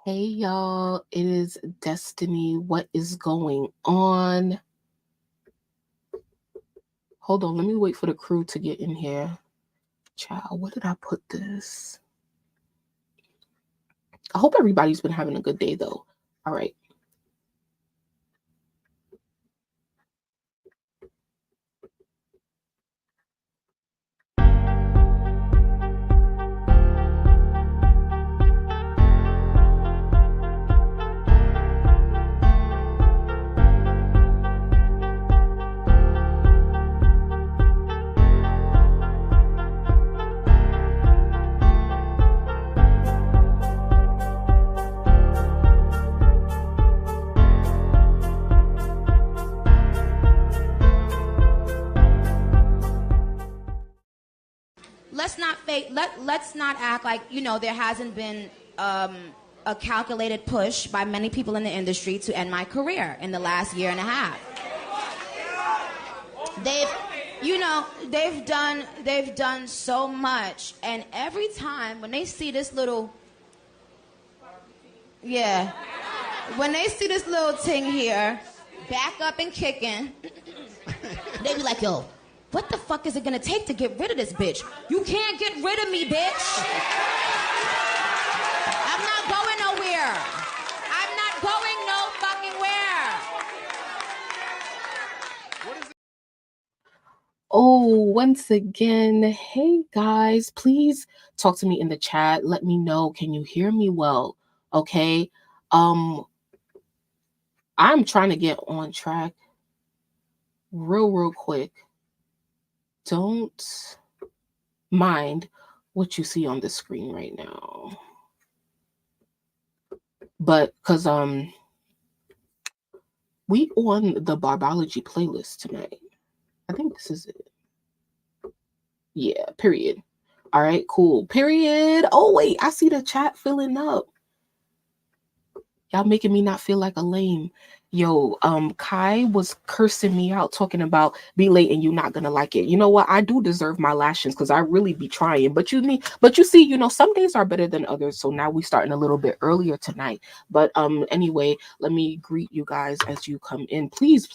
Hey y'all, it is Destiny. What is going on? Hold on, let me wait for the crew to get in here. Child, where did I put this? I hope everybody's been having a good day though. All right. Let's not act like, there hasn't been a calculated push by many people in the industry to end my career in the last year and a half. They've done so much, and every time when they see this little, when they see this little thing here, back up and kicking, they be like, yo, what the fuck is it gonna take to get rid of this bitch? You can't get rid of me, bitch. I'm not going nowhere. I'm not going no fucking where. Oh, once again, hey guys, please talk to me in the chat. Let me know, can you hear me well? Okay. I'm trying to get on track real quick. Don't mind what you see on the screen right now. But because we on the Barbology playlist tonight. I think this is it. Yeah, period. All right, cool. Period. Oh wait, I see the chat filling up. Y'all making me not feel like a lame. Yo, Kai was cursing me out, talking about be late and you not gonna like it. You know what? I do deserve my lashings because I really be trying. But you see, some days are better than others. So now we starting a little bit earlier tonight. But anyway, let me greet you guys as you come in. Please,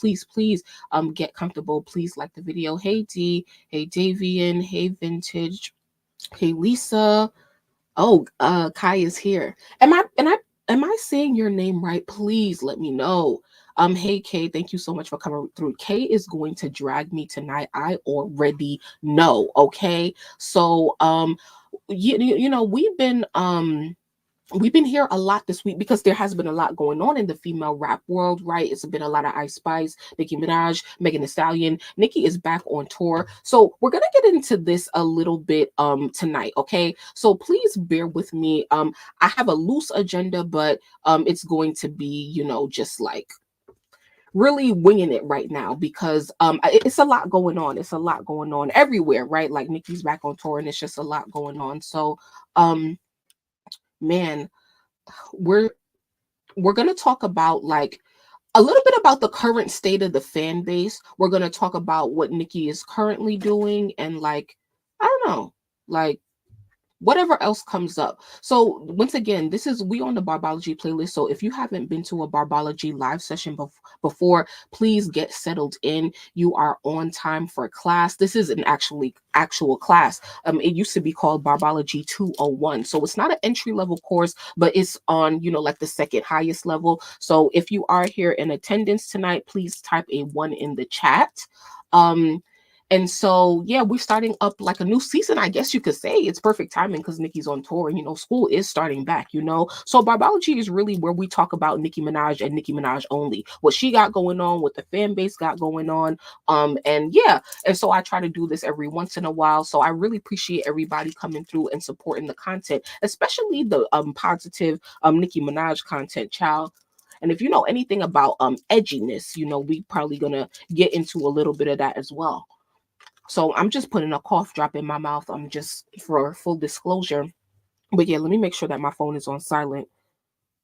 get comfortable. Please like the video. Hey D, hey Davian, hey Vintage, hey Lisa. Oh, Kai is here. Am I saying your name right? Please let me know. Hey Kay, thank you so much for coming through. Kay is going to drag me tonight. I already know. Okay, so we've been here a lot this week because there has been a lot going on in the female rap world, right? It's been a lot of Ice Spice, Nicki Minaj, Megan Thee Stallion. Nicki is back on tour. So we're going to get into this a little bit tonight, okay? So please bear with me. I have a loose agenda, but it's going to be, just like really winging it right now because it's a lot going on. It's a lot going on everywhere, right? Like Nicki's back on tour and it's just a lot going on. So man, we're going to talk about like a little bit about the current state of the fan base. We're going to talk about what Nicki is currently doing and like, I don't know, like whatever else comes up. So once again, we on the Barbology playlist. So if you haven't been to a Barbology live session before, please get settled in. You are on time for class. This is an actual class. It used to be called Barbology 201. So it's not an entry level course, but it's on, like the second highest level. So if you are here in attendance tonight, please type a 1 in the chat. And so, yeah, we're starting up like a new season, I guess you could say. It's perfect timing because Nicki's on tour and, school is starting back, So Barbology is really where we talk about Nicki Minaj and Nicki Minaj only. What she got going on, what the fan base got going on. And so I try to do this every once in a while. So I really appreciate everybody coming through and supporting the content, especially the positive Nicki Minaj content, child. And if you know anything about edginess, we probably gonna get into a little bit of that as well. So I'm just putting a cough drop in my mouth. I'm just for full disclosure. But yeah, let me make sure that my phone is on silent.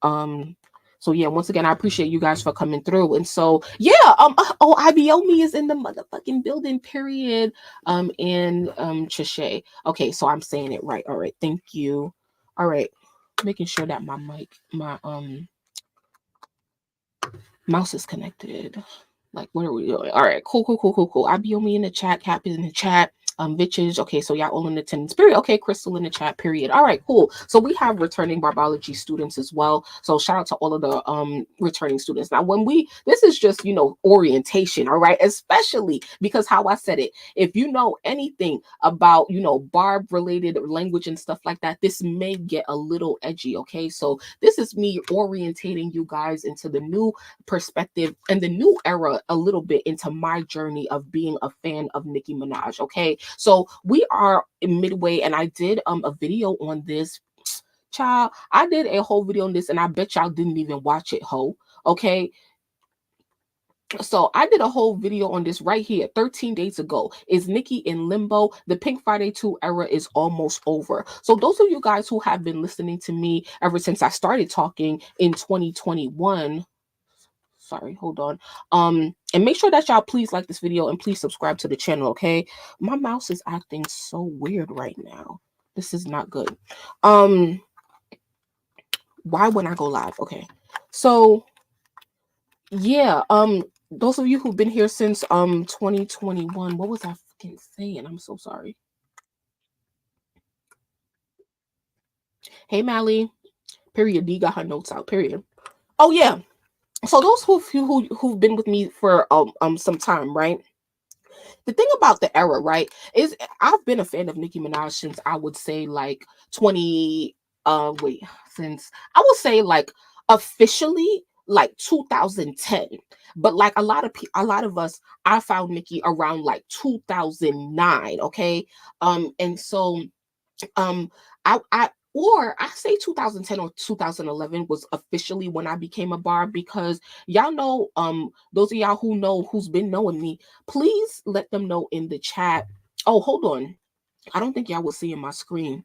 So yeah, once again, I appreciate you guys for coming through. And so yeah, IBOME is in the motherfucking building, period. And Chishay. Okay, so I'm saying it right. All right, thank you. All right. making sure that my mouse is connected. Like, what are we doing? All right, cool. I be on me in the chat, Cap is in the chat. Bitches. Okay, so y'all all in attendance. Period. Okay, Crystal in the chat. Period. All right, cool. So we have returning Barbology students as well. So shout out to all of the returning students. Now, this is just orientation. All right, especially because how I said it. If you know anything about Barb related language and stuff like that, this may get a little edgy. Okay, so this is me orientating you guys into the new perspective and the new era a little bit into my journey of being a fan of Nicki Minaj. Okay, so we are in midway, and I did a video on this. Child, I did a whole video on this, and I bet y'all didn't even watch it, ho. Okay, so I did a whole video on this right here 13 days ago. Is Nicki in limbo? The Pink Friday 2 era is almost over. So those of you guys who have been listening to me ever since I started talking in 2021, sorry, hold on. And make sure that y'all please like this video and please subscribe to the channel, okay? My mouse is acting so weird right now. This is not good. Why wouldn't I go live? Okay. So yeah, those of you who've been here since 2021, what was I fucking saying? I'm so sorry. Hey Mally, period. D got her notes out, period. Oh yeah. So those who've been with me for some time, right? The thing about the era, right, is I've been a fan of Nicki Minaj since I would say like 20 since I would say like officially like 2010. But like a lot of us, I found Nicki around like 2009, okay? And so I or I say 2010 or 2011 was officially when I became a Barb, because y'all know, those of y'all who know, who's been knowing me, please let them know in the chat. Oh, hold on. I don't think y'all will see in my screen.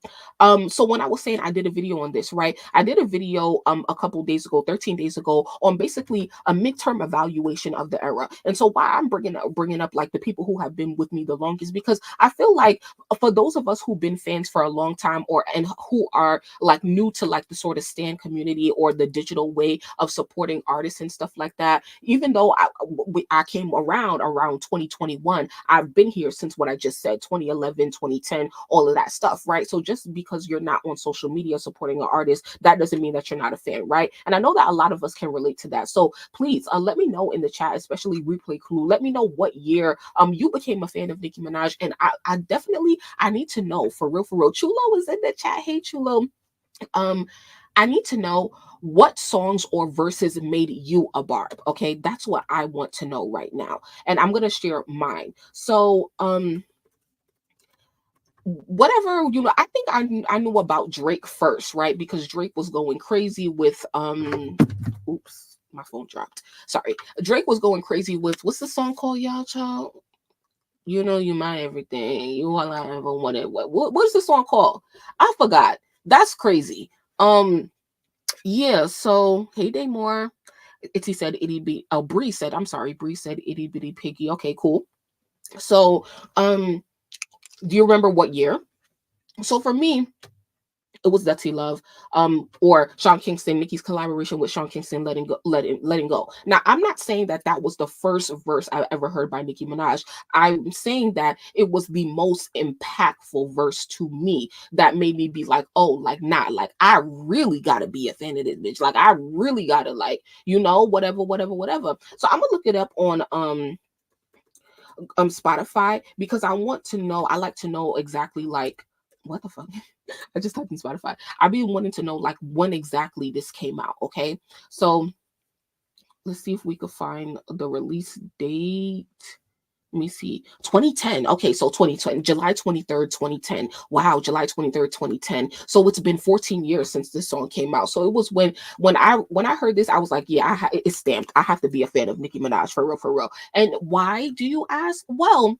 So when I was saying I did a video on this, right? I did a video a couple days ago, 13 days ago, on basically a midterm evaluation of the era. And so why I'm bringing up like the people who have been with me the longest, because I feel like for those of us who've been fans for a long time, and who are like new to like the sort of stan community or the digital way of supporting artists and stuff like that, even though I came around 2021, I've been here since what I just said, 2011, 2010, all of that stuff, right? So just because you're not on social media supporting an artist, that doesn't mean that you're not a fan, right? And I know that a lot of us can relate to that. So please let me know in the chat, especially replay crew, let me know what year you became a fan of Nicki Minaj. And I definitely, I need to know, for real. Chulo is in the chat. Hey Chulo. I need to know what songs or verses made you a Barb. Okay, that's what I want to know right now, and I'm gonna share mine. So whatever, I think I knew about Drake first, right? Because Drake was going crazy with oops, my phone dropped, sorry. Drake was going crazy with, what's the song called, y'all, child? You know you my everything, you all I ever wanted. What's the song called? I forgot. That's crazy. Yeah, so hey Daymore. He said itty bitty, oh Bree said, I'm sorry, Bree said itty bitty piggy. Okay, cool. So do you remember what year? So for me, it was Dirty Love, or Sean Kingston, Nicki's collaboration with Sean Kingston, letting go. Now, I'm not saying that that was the first verse I ever heard by Nicki Minaj. I'm saying that it was the most impactful verse to me that made me be like, oh, like, nah, like, I really gotta be a fan of this bitch. Like, I really gotta, like, whatever. So I'm gonna look it up on Spotify, because I want to know, I like to know exactly, like, what the fuck? I just typed in Spotify. I've been wanting to know like when exactly this came out. Okay, so let's see if we could find the release date. Let me see. 2010. Okay, so 2020, July 23rd, 2010. Wow, July 23rd, 2010. So it's been 14 years since this song came out. So it was when I heard this, I was like, yeah, it's stamped. I have to be a fan of Nicki Minaj, for real. And why, do you ask? Well,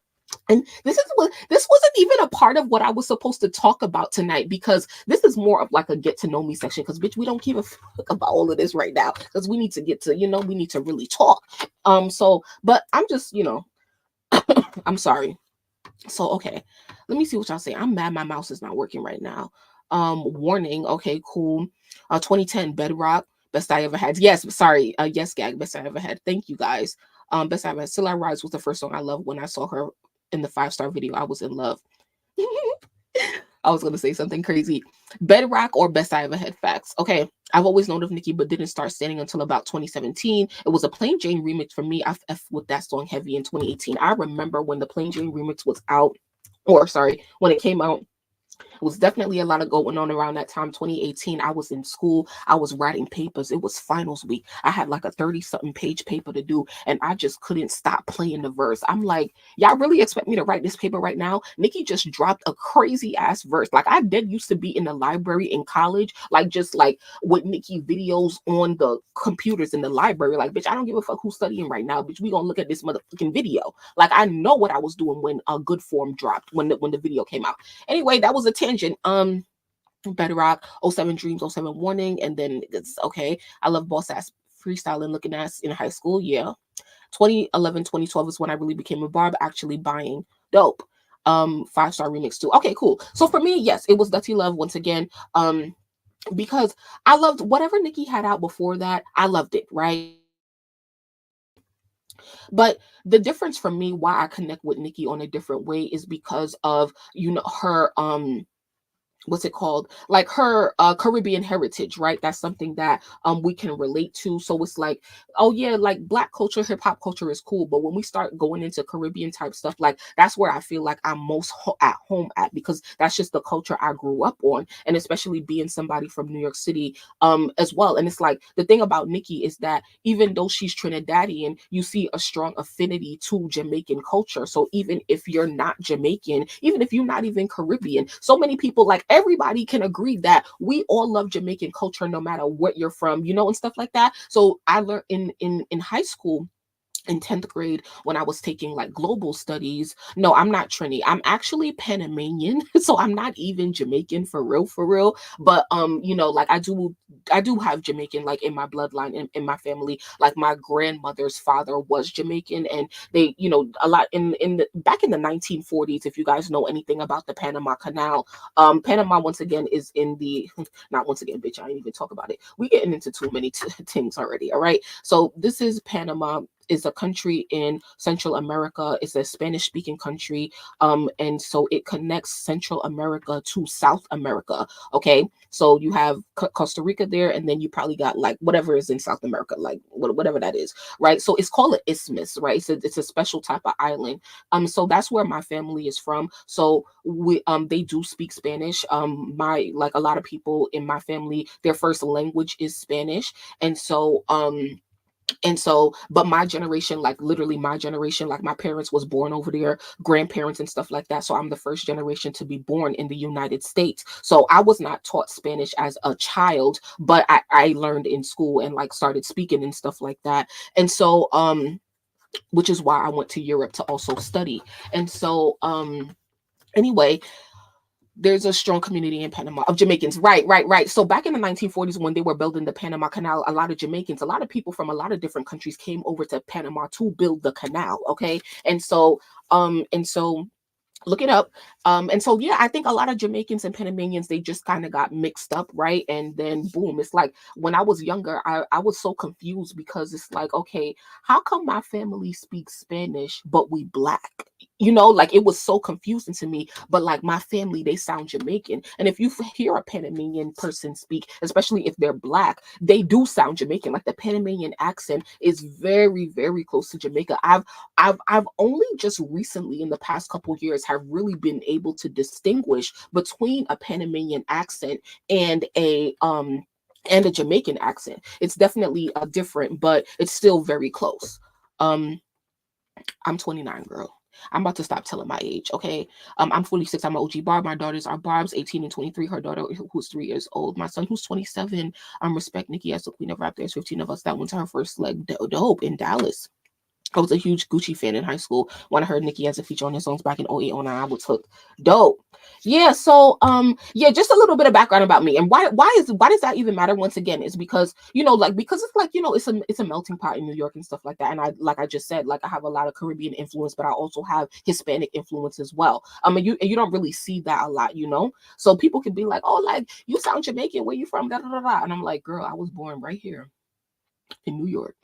and this wasn't even a part of what I was supposed to talk about tonight, because this is more of like a get to know me section, because bitch, we don't give a fuck about all of this right now, because we need to get to, we need to really talk. So, but I'm just, I'm sorry. So, okay, let me see what y'all say. I'm mad my mouse is not working right now. Warning. Okay, cool. 2010, Bedrock, Best I Ever Had. Yes, sorry, Yes Gag, Best I Ever Had. Thank you guys. Best I Ever Had. Still I Rise was the first song I loved. When I saw her in the 5-star video, I was in love. I was gonna say something crazy. Bedrock or Best I Ever Had. Facts. Okay, I've always known of Nicki, but didn't start standing until about 2017. It was a Plain Jane remix for me. I F with that song heavy in 2018. I remember when the Plain Jane remix was out, or sorry, when it came out. It was definitely a lot of going on around that time, 2018. I was in school. I was writing papers. It was finals week. I had like a 30-something page paper to do, and I just couldn't stop playing the verse. I'm like, y'all really expect me to write this paper right now? Nicki just dropped a crazy ass verse. Like, I did used to be in the library in college, like just like with Nicki videos on the computers in the library. Like, bitch, I don't give a fuck who's studying right now. Bitch, we gonna look at this motherfucking video. Like, I know what I was doing when a good form dropped, when the video came out. Anyway, that was a tangent. Bedrock, '07 Dreams, '07 Warning, and then it's okay. I love boss ass freestyling, looking ass in high school. Yeah. 2011, 2012 is when I really became a barb, actually buying dope. 5-star remix too. Okay, cool. So for me, yes, it was Dirty Love once again. Because I loved whatever Nicki had out before that. I loved it, right? But the difference for me, why I connect with Nicki on a different way, is because of, her what's it called, like her Caribbean heritage, right? That's something that we can relate to. So it's like, oh yeah, like Black culture, hip hop culture is cool, but when we start going into Caribbean type stuff, like that's where I feel like I'm most at home at, because that's just the culture I grew up on, and especially being somebody from New York City as well. And it's like, the thing about Nicki is that even though she's Trinidadian, you see a strong affinity to Jamaican culture. So even if you're not Jamaican, even if you're not even Caribbean, so many people, like everybody can agree that we all love Jamaican culture no matter what you're from, and stuff like that. So I learned in high school, in 10th grade, when I was taking like global studies. No, I'm not Trini. I'm actually Panamanian. So I'm not even Jamaican for real, for real. But like I do have Jamaican like in my bloodline, in my family. Like my grandmother's father was Jamaican, and they, a lot in the back in the 1940s, if you guys know anything about the Panama Canal. Panama once again is in the not once again, bitch, I ain't even talk about it. We getting into too many things already. All right. So this is Panama, is a country in Central America. It's a Spanish speaking country. And so it connects Central America to South America. Okay. So you have Costa Rica there, and then you probably got like whatever is in South America, like whatever that is. Right. So it's called an isthmus, right? So it's a special type of island. So that's where my family is from. So they do speak Spanish. Like a lot of people in my family, their first language is Spanish. But my generation, like literally my generation, like my parents was born over there, grandparents and stuff like that. So I'm the first generation to be born in the United States. So I was not taught Spanish as a child, but I learned in school and like started speaking and stuff like that. And so, which is why I went to Europe to also study. And so, anyway, there's a strong community in Panama of Jamaicans. Right. So back in the 1940s, when they were building the Panama Canal, a lot of Jamaicans, a lot of people from a lot of different countries came over to Panama to build the canal. Okay. And so look it up. And so yeah, I think a lot of Jamaicans and Panamanians, they just kind of got mixed up, right? And then boom, it's like when I was younger, I was so confused, because it's like, okay, how come my family speaks Spanish but we Black? Like it was so confusing to me. But like my family, they sound Jamaican. And if you hear a Panamanian person speak, especially if they're Black, they do sound Jamaican. Like the Panamanian accent is very, very close to Jamaica. I've only just recently in the past couple years have really been able to distinguish between a Panamanian accent and a Jamaican accent. It's definitely different, but it's still very close. I'm 29, girl. I'm about to stop telling my age, okay? I'm 46. I'm an OG Barb. My daughters are Barbz, 18 and 23. Her daughter, who's 3 years old. My son, who's 27. Respect Nicki as the queen of rap. There's 15 of us. That went to her first leg dope in Dallas. I was a huge Gucci fan in high school. When I heard Nicki as a feature on his songs back in '08, '09, I was hooked. Dope. Yeah, so yeah, just a little bit of background about me and why does that even matter once again is because like because it's like it's a melting pot in New York and stuff like that, and I like I just said, like I have a lot of Caribbean influence, but I also have Hispanic influence as well. And you don't really see that a lot, so people can be like, oh, like you sound Jamaican, where you from, da, da, da, da. And I'm like, girl, I was born right here in New York.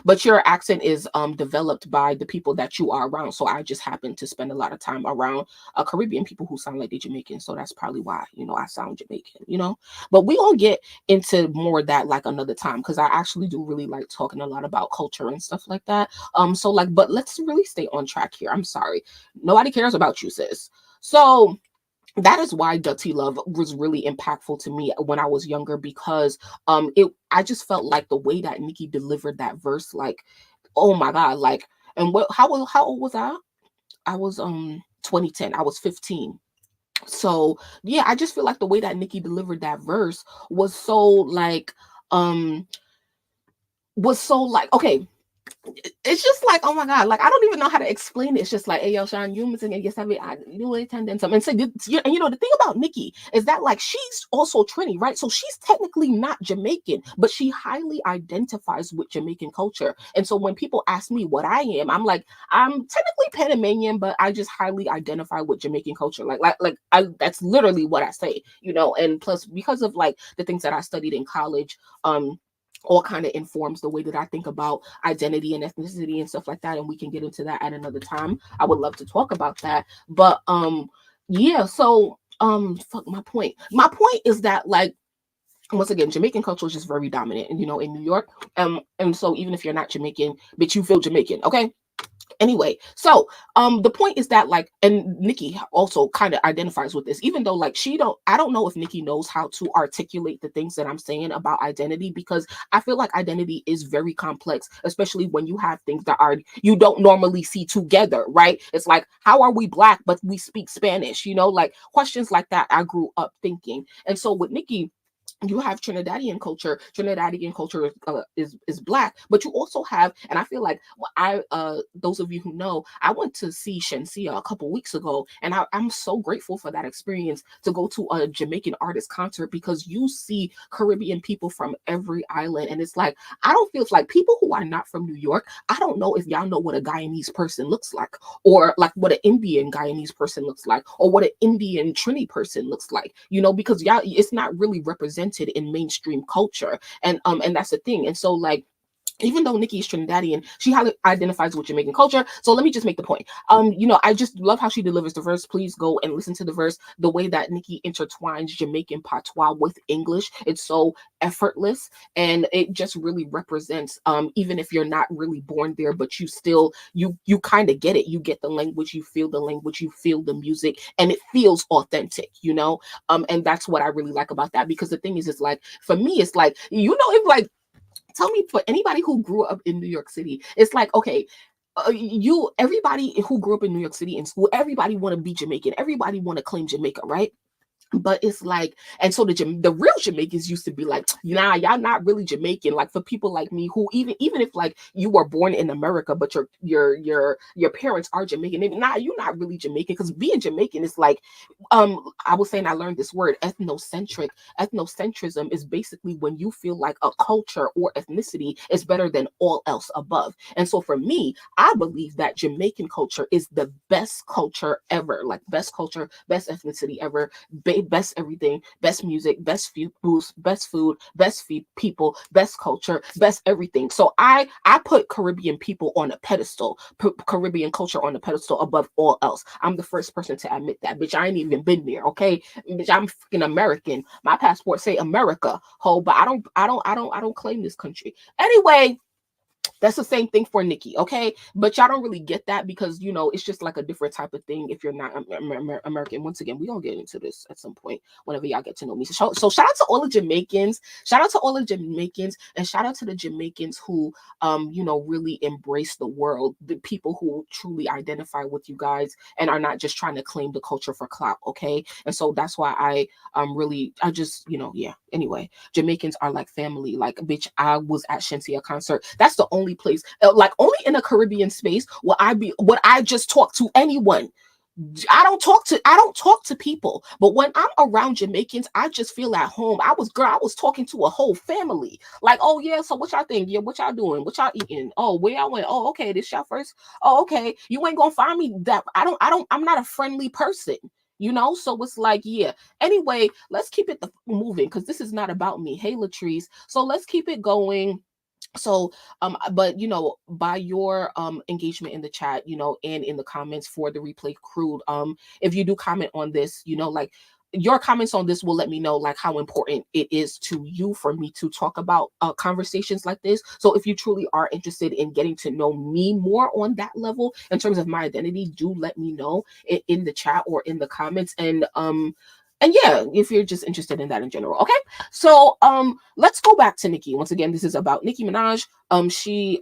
But your accent is developed by the people that you are around. So I just happen to spend a lot of time around Caribbean people who sound like they're Jamaican. So that's probably why, I sound Jamaican. But we gonna get into more of that like another time because I actually do really like talking a lot about culture and stuff like that. So like, but let's really stay on track here. I'm sorry. Nobody cares about you, sis. So that is why Dirty Love was really impactful to me when I was younger because it I just felt like the way that Nicki delivered that verse, like, oh my god, like, and how old was I? I was 2010. I was 15. So yeah, I just feel like the way that Nicki delivered that verse was so like um okay, it's just like, oh my god, like I don't even know how to explain it. It's just like, hey yo, Sean, you missing it? Yes, I mean, I do attend and something. And so, and the thing about Nicki is that like she's also Trini, right? So she's technically not Jamaican, but she highly identifies with Jamaican culture. And so when people ask me what I am, I'm like, I'm technically Panamanian, but I just highly identify with Jamaican culture. That's literally what I say. And plus because of like the things that I studied in college, all kind of informs the way that I think about identity and ethnicity and stuff like that. And we can get into that at another time. I would love to talk about that. But yeah, so fuck my point. My point is that like once again, Jamaican culture is just very dominant, in New York. And so even if you're not Jamaican, but you feel Jamaican, okay? Anyway, so the point is that like, and Nicki also kind of identifies with this, even though like I don't know if Nicki knows how to articulate the things that I'm saying about identity, because I feel like identity is very complex, especially when you have things that are you don't normally see together, right? It's like, how are we black but we speak Spanish, like questions like that I grew up thinking. And so with Nicki, you have Trinidadian culture. Trinidadian culture is black, but you also have, and I feel like those of you who know, I went to see Shensia a couple weeks ago, and I'm so grateful for that experience to go to a Jamaican artist concert because you see Caribbean people from every island, and it's like I don't feel it's like people who are not from New York. I don't know if y'all know what a Guyanese person looks like, or like what an Indian Guyanese person looks like, or what an Indian Trini person looks like, because y'all it's not really represented in mainstream culture, and that's the thing. And so like, even though Nicki is Trinidadian, she highly identifies with Jamaican culture. So let me just make the point. I just love how she delivers the verse. Please go and listen to the verse. The way that Nicki intertwines Jamaican patois with English, it's so effortless, and it just really represents. Even if you're not really born there, but you still you kind of get it. You get the language, you feel the language, you feel the music, and it feels authentic. And that's what I really like about that, because the thing is, it's like for me, it's like if like tell me, for anybody who grew up in New York City, it's like, okay, everybody who grew up in New York City in school, everybody want to be Jamaican, everybody want to claim Jamaica, right? But it's like, and so the real Jamaicans used to be like, nah, y'all not really Jamaican. Like for people like me, who even if like you were born in America, but your parents are Jamaican, maybe nah, you're not really Jamaican, because being Jamaican is like, I was saying, I learned this word, ethnocentric. Ethnocentrism is basically when you feel like a culture or ethnicity is better than all else above. And so for me, I believe that Jamaican culture is the best culture ever, like best culture, best ethnicity ever, best everything, best music, best food, best people, best culture, best everything. So I put Caribbean people on a pedestal, put Caribbean culture on a pedestal above all else. I'm the first person to admit that, bitch. I ain't even been there, okay? Bitch, I'm freaking American. My passport say America, ho, but I don't claim this country. Anyway, that's the same thing for Nicki, okay? But y'all don't really get that because, it's just like a different type of thing if you're not American. Once again, we're going to get into this at some point whenever y'all get to know me. So shout out to all the Jamaicans. Shout out to all the Jamaicans, and shout out to the Jamaicans who, really embrace the world, the people who truly identify with you guys and are not just trying to claim the culture for clout, okay? And so that's why I just, yeah. Anyway, Jamaicans are like family. Like, bitch, I was at Shensia concert. That's the only place, like only in a Caribbean space would I just talk to anyone I don't talk to people, but when I'm around Jamaicans, I just feel at home. I was talking to a whole family. Like, oh yeah, so what y'all think? Yeah, what y'all doing? What y'all eating? Oh, where y'all went? Oh, okay, this y'all first. Oh, okay. You ain't gonna find me that I'm not a friendly person. So it's like, yeah. Anyway, let's keep it moving because this is not about me. Hey, Latrice. So let's keep it going. So but by your engagement in the chat, and in the comments for the replay crew, if you do comment on this, like, your comments on this will let me know like how important it is to you for me to talk about conversations like this. So if you truly are interested in getting to know me more on that level in terms of my identity, do let me know in the chat or in the comments. And yeah, if you're just interested in that in general. Okay. So let's go back to Nicki. Once again, this is about Nicki Minaj. She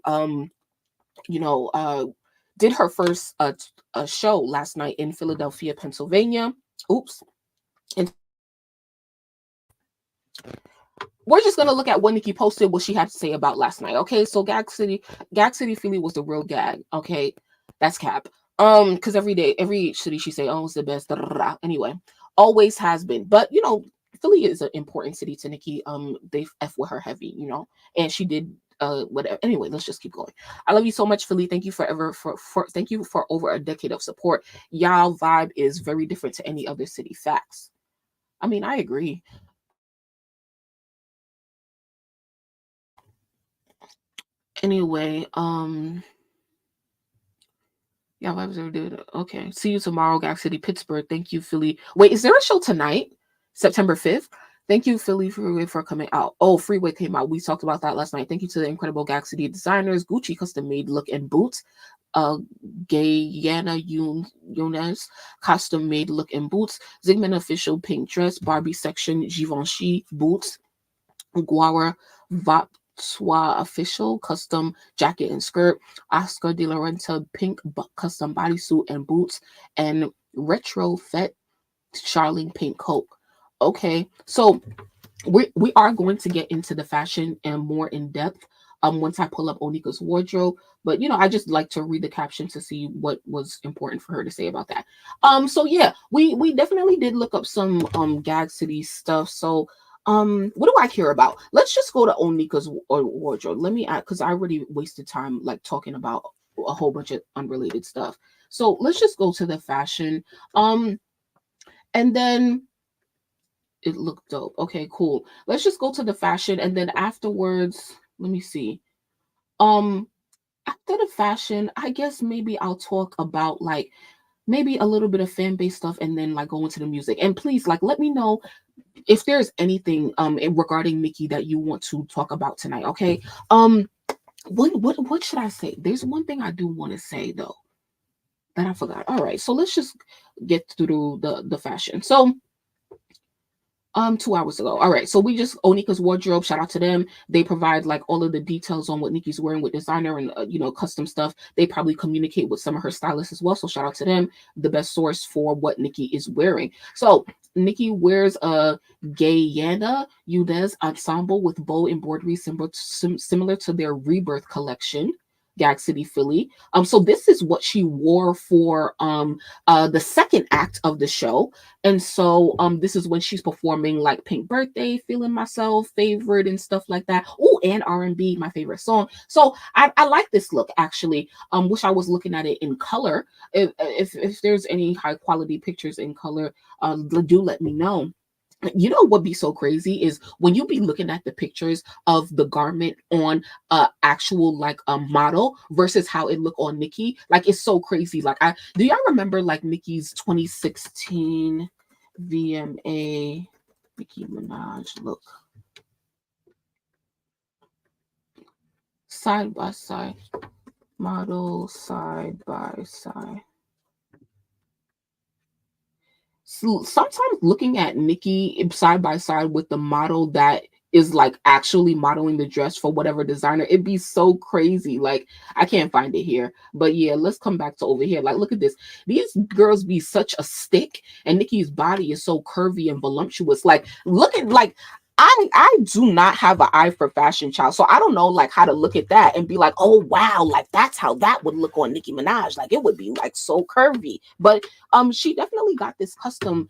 you know uh did her first show last night in Philadelphia, Pennsylvania. Oops. And we're just gonna look at what Nicki posted, what she had to say about last night. Okay, so Gag City, Philly was the real gag. Okay, that's cap. Because every day, every city she say, oh, it's the best. Da, da, da, da. Anyway, always has been. But Philly is an important city to Nicki. They f with her heavy, and she did whatever. Anyway, let's just keep going. I love you so much, Philly. Thank you thank you for over a decade of support. Y'all vibe is very different to any other city. Facts. I mean, I agree. Anyway, yeah, vibes ever did. Okay. See you tomorrow, Gag City, Pittsburgh. Thank you, Philly. Wait, is there a show tonight? September 5th? Thank you, Philly Freeway, for coming out. Oh, Freeway came out. We talked about that last night. Thank you to the incredible Gag City designers, Gucci custom made look and boots, Gayana Younes custom made look and boots, Zigman official pink dress, Barbie section Givenchy boots, Guara Vapswa official custom jacket and skirt, Oscar de la Renta pink custom bodysuit and boots, and Retro Fet Charlene pink coat. Okay, so we are going to get into the fashion and more in depth once I pull up Onika's wardrobe. But I just like to read the caption to see what was important for her to say about that. So yeah, we definitely did look up some Gag City stuff. So what do I care about? Let's just go to Onika's wardrobe. Let me add, because I already wasted time like talking about a whole bunch of unrelated stuff. So let's just go to the fashion. And then it looked dope. Okay, cool. Let's just go to the fashion, and then afterwards, let me see. Um, After the fashion, I guess maybe I'll talk about like maybe a little bit of fan base stuff, and then like go into the music. And please, like, let me know if there's anything regarding Nicki that you want to talk about tonight. Okay. What should I say? There's one thing I do want to say though that I forgot. All right, so let's just get through the fashion. So 2 hours ago. All right. So we just Onika's wardrobe. Shout out to them. They provide like all of the details on what Nicki's wearing with designer and custom stuff. They probably communicate with some of her stylists as well. So shout out to them. The best source for what Nicki is wearing. So Nicki wears a Gayana Udez ensemble with bow embroidery similar to their Rebirth collection. Gag City, Philly. So this is what she wore for the second act of the show. And so this is when she's performing like Pink Birthday, Feeling Myself, Favorite, and stuff like that. Oh, and R&B, my favorite song. So I like this look actually. Wish I was looking at it in color. If there's any high quality pictures in color, do let me know. What be so crazy is when you be looking at the pictures of the garment on actual like a model versus how it look on Nicki. Like it's so crazy. Like do y'all remember like Nicki's 2016 VMA Nicki Minaj look? Side by side. Model side by side. Sometimes looking at Nicki side by side with the model that is like actually modeling the dress for whatever designer, it'd be so crazy. Like I can't find it here, but yeah, let's come back to over here. Like look at this. These girls be such a stick, and Nicki's body is so curvy and voluptuous. Like look at like I do not have an eye for fashion, child. So I don't know like how to look at that and be like, oh wow, like that's how that would look on Nicki Minaj. Like it would be like so curvy. But she definitely got this customed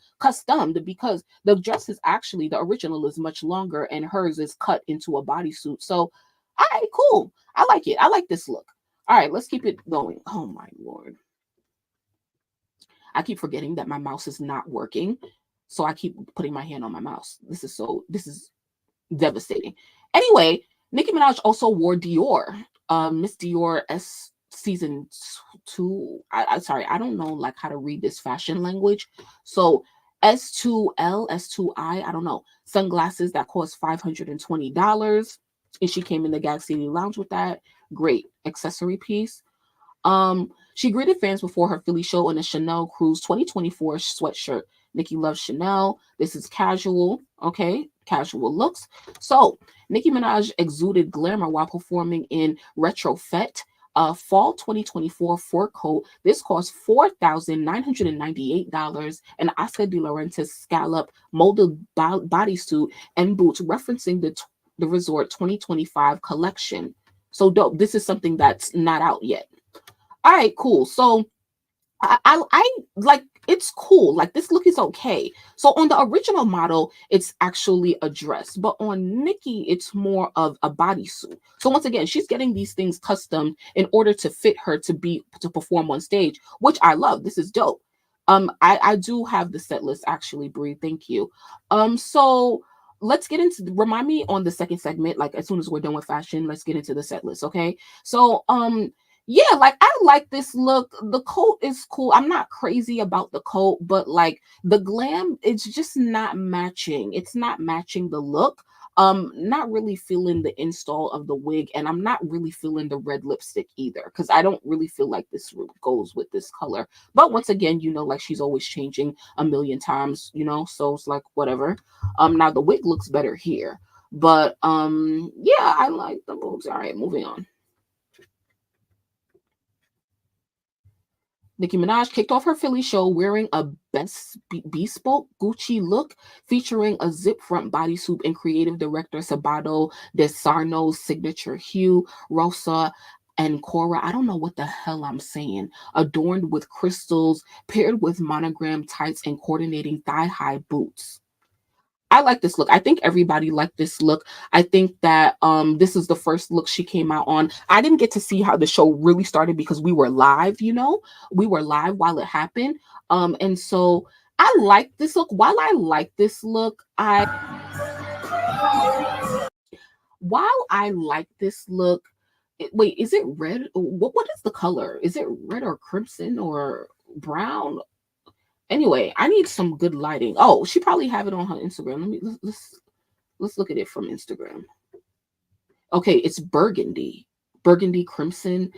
because the dress is actually the original is much longer and hers is cut into a bodysuit. So all right, cool. I like it. I like this look. All right, let's keep it going. Oh my lord. I keep forgetting that my mouse is not working. So I keep putting my hand on my mouse. This is devastating. Anyway, Nicki Minaj also wore Dior. Miss Dior S season 2. Sorry, I don't know like how to read this fashion language. So S2L, S2I, I don't know. Sunglasses that cost $520. And she came in the Gag City Lounge with that. Great accessory piece. She greeted fans before her Philly show in a Chanel Cruise 2024 sweatshirt. Nicki loves Chanel. This is casual, okay? Casual looks. So, Nicki Minaj exuded glamour while performing in Retrofit, a fall 2024 fur coat. This cost $4,998, and Oscar de la Renta's scallop molded bodysuit and boots, referencing the resort 2025 collection. So dope. This is something that's not out yet. All right, cool. So I like it's cool. Like this look is okay. So on the original model, it's actually a dress, but on Nicki, it's more of a bodysuit. So once again, she's getting these things custom in order to fit her to perform on stage, which I love. This is dope. I do have the set list actually, Bree. Thank you. So let's get into remind me on the second segment, like as soon as we're done with fashion, let's get into the set list, okay? So yeah, like I like this look. The coat is cool. I'm not crazy about the coat, but like the glam, it's just not matching. It's not matching the look. Not really feeling the install of the wig, and I'm not really feeling the red lipstick either, because I don't really feel like this goes with this color. But once again, you know, like she's always changing a million times, you know, so it's like whatever. Now the wig looks better here. But yeah, I like the boobs. All right, moving on. Nicki Minaj kicked off her Philly show wearing a bespoke Gucci look featuring a zip front bodysuit and creative director Sabato De Sarno's signature hue, rosa and Cora. I don't know what the hell I'm saying. Adorned with crystals, paired with monogram tights and coordinating thigh-high boots. I like this look. I think everybody liked this look. I think that this is the first look she came out on. I didn't get to see how the show really started because we were live, you know. We were live while it happened. And so I like this look. While I like this look, while I like this look, wait, is it red? What is the color? Is it red or crimson or brown? Anyway, I need some good lighting. Oh, she probably have it on her Instagram. Let's look at it from Instagram. Okay, it's burgundy. Burgundy crimson.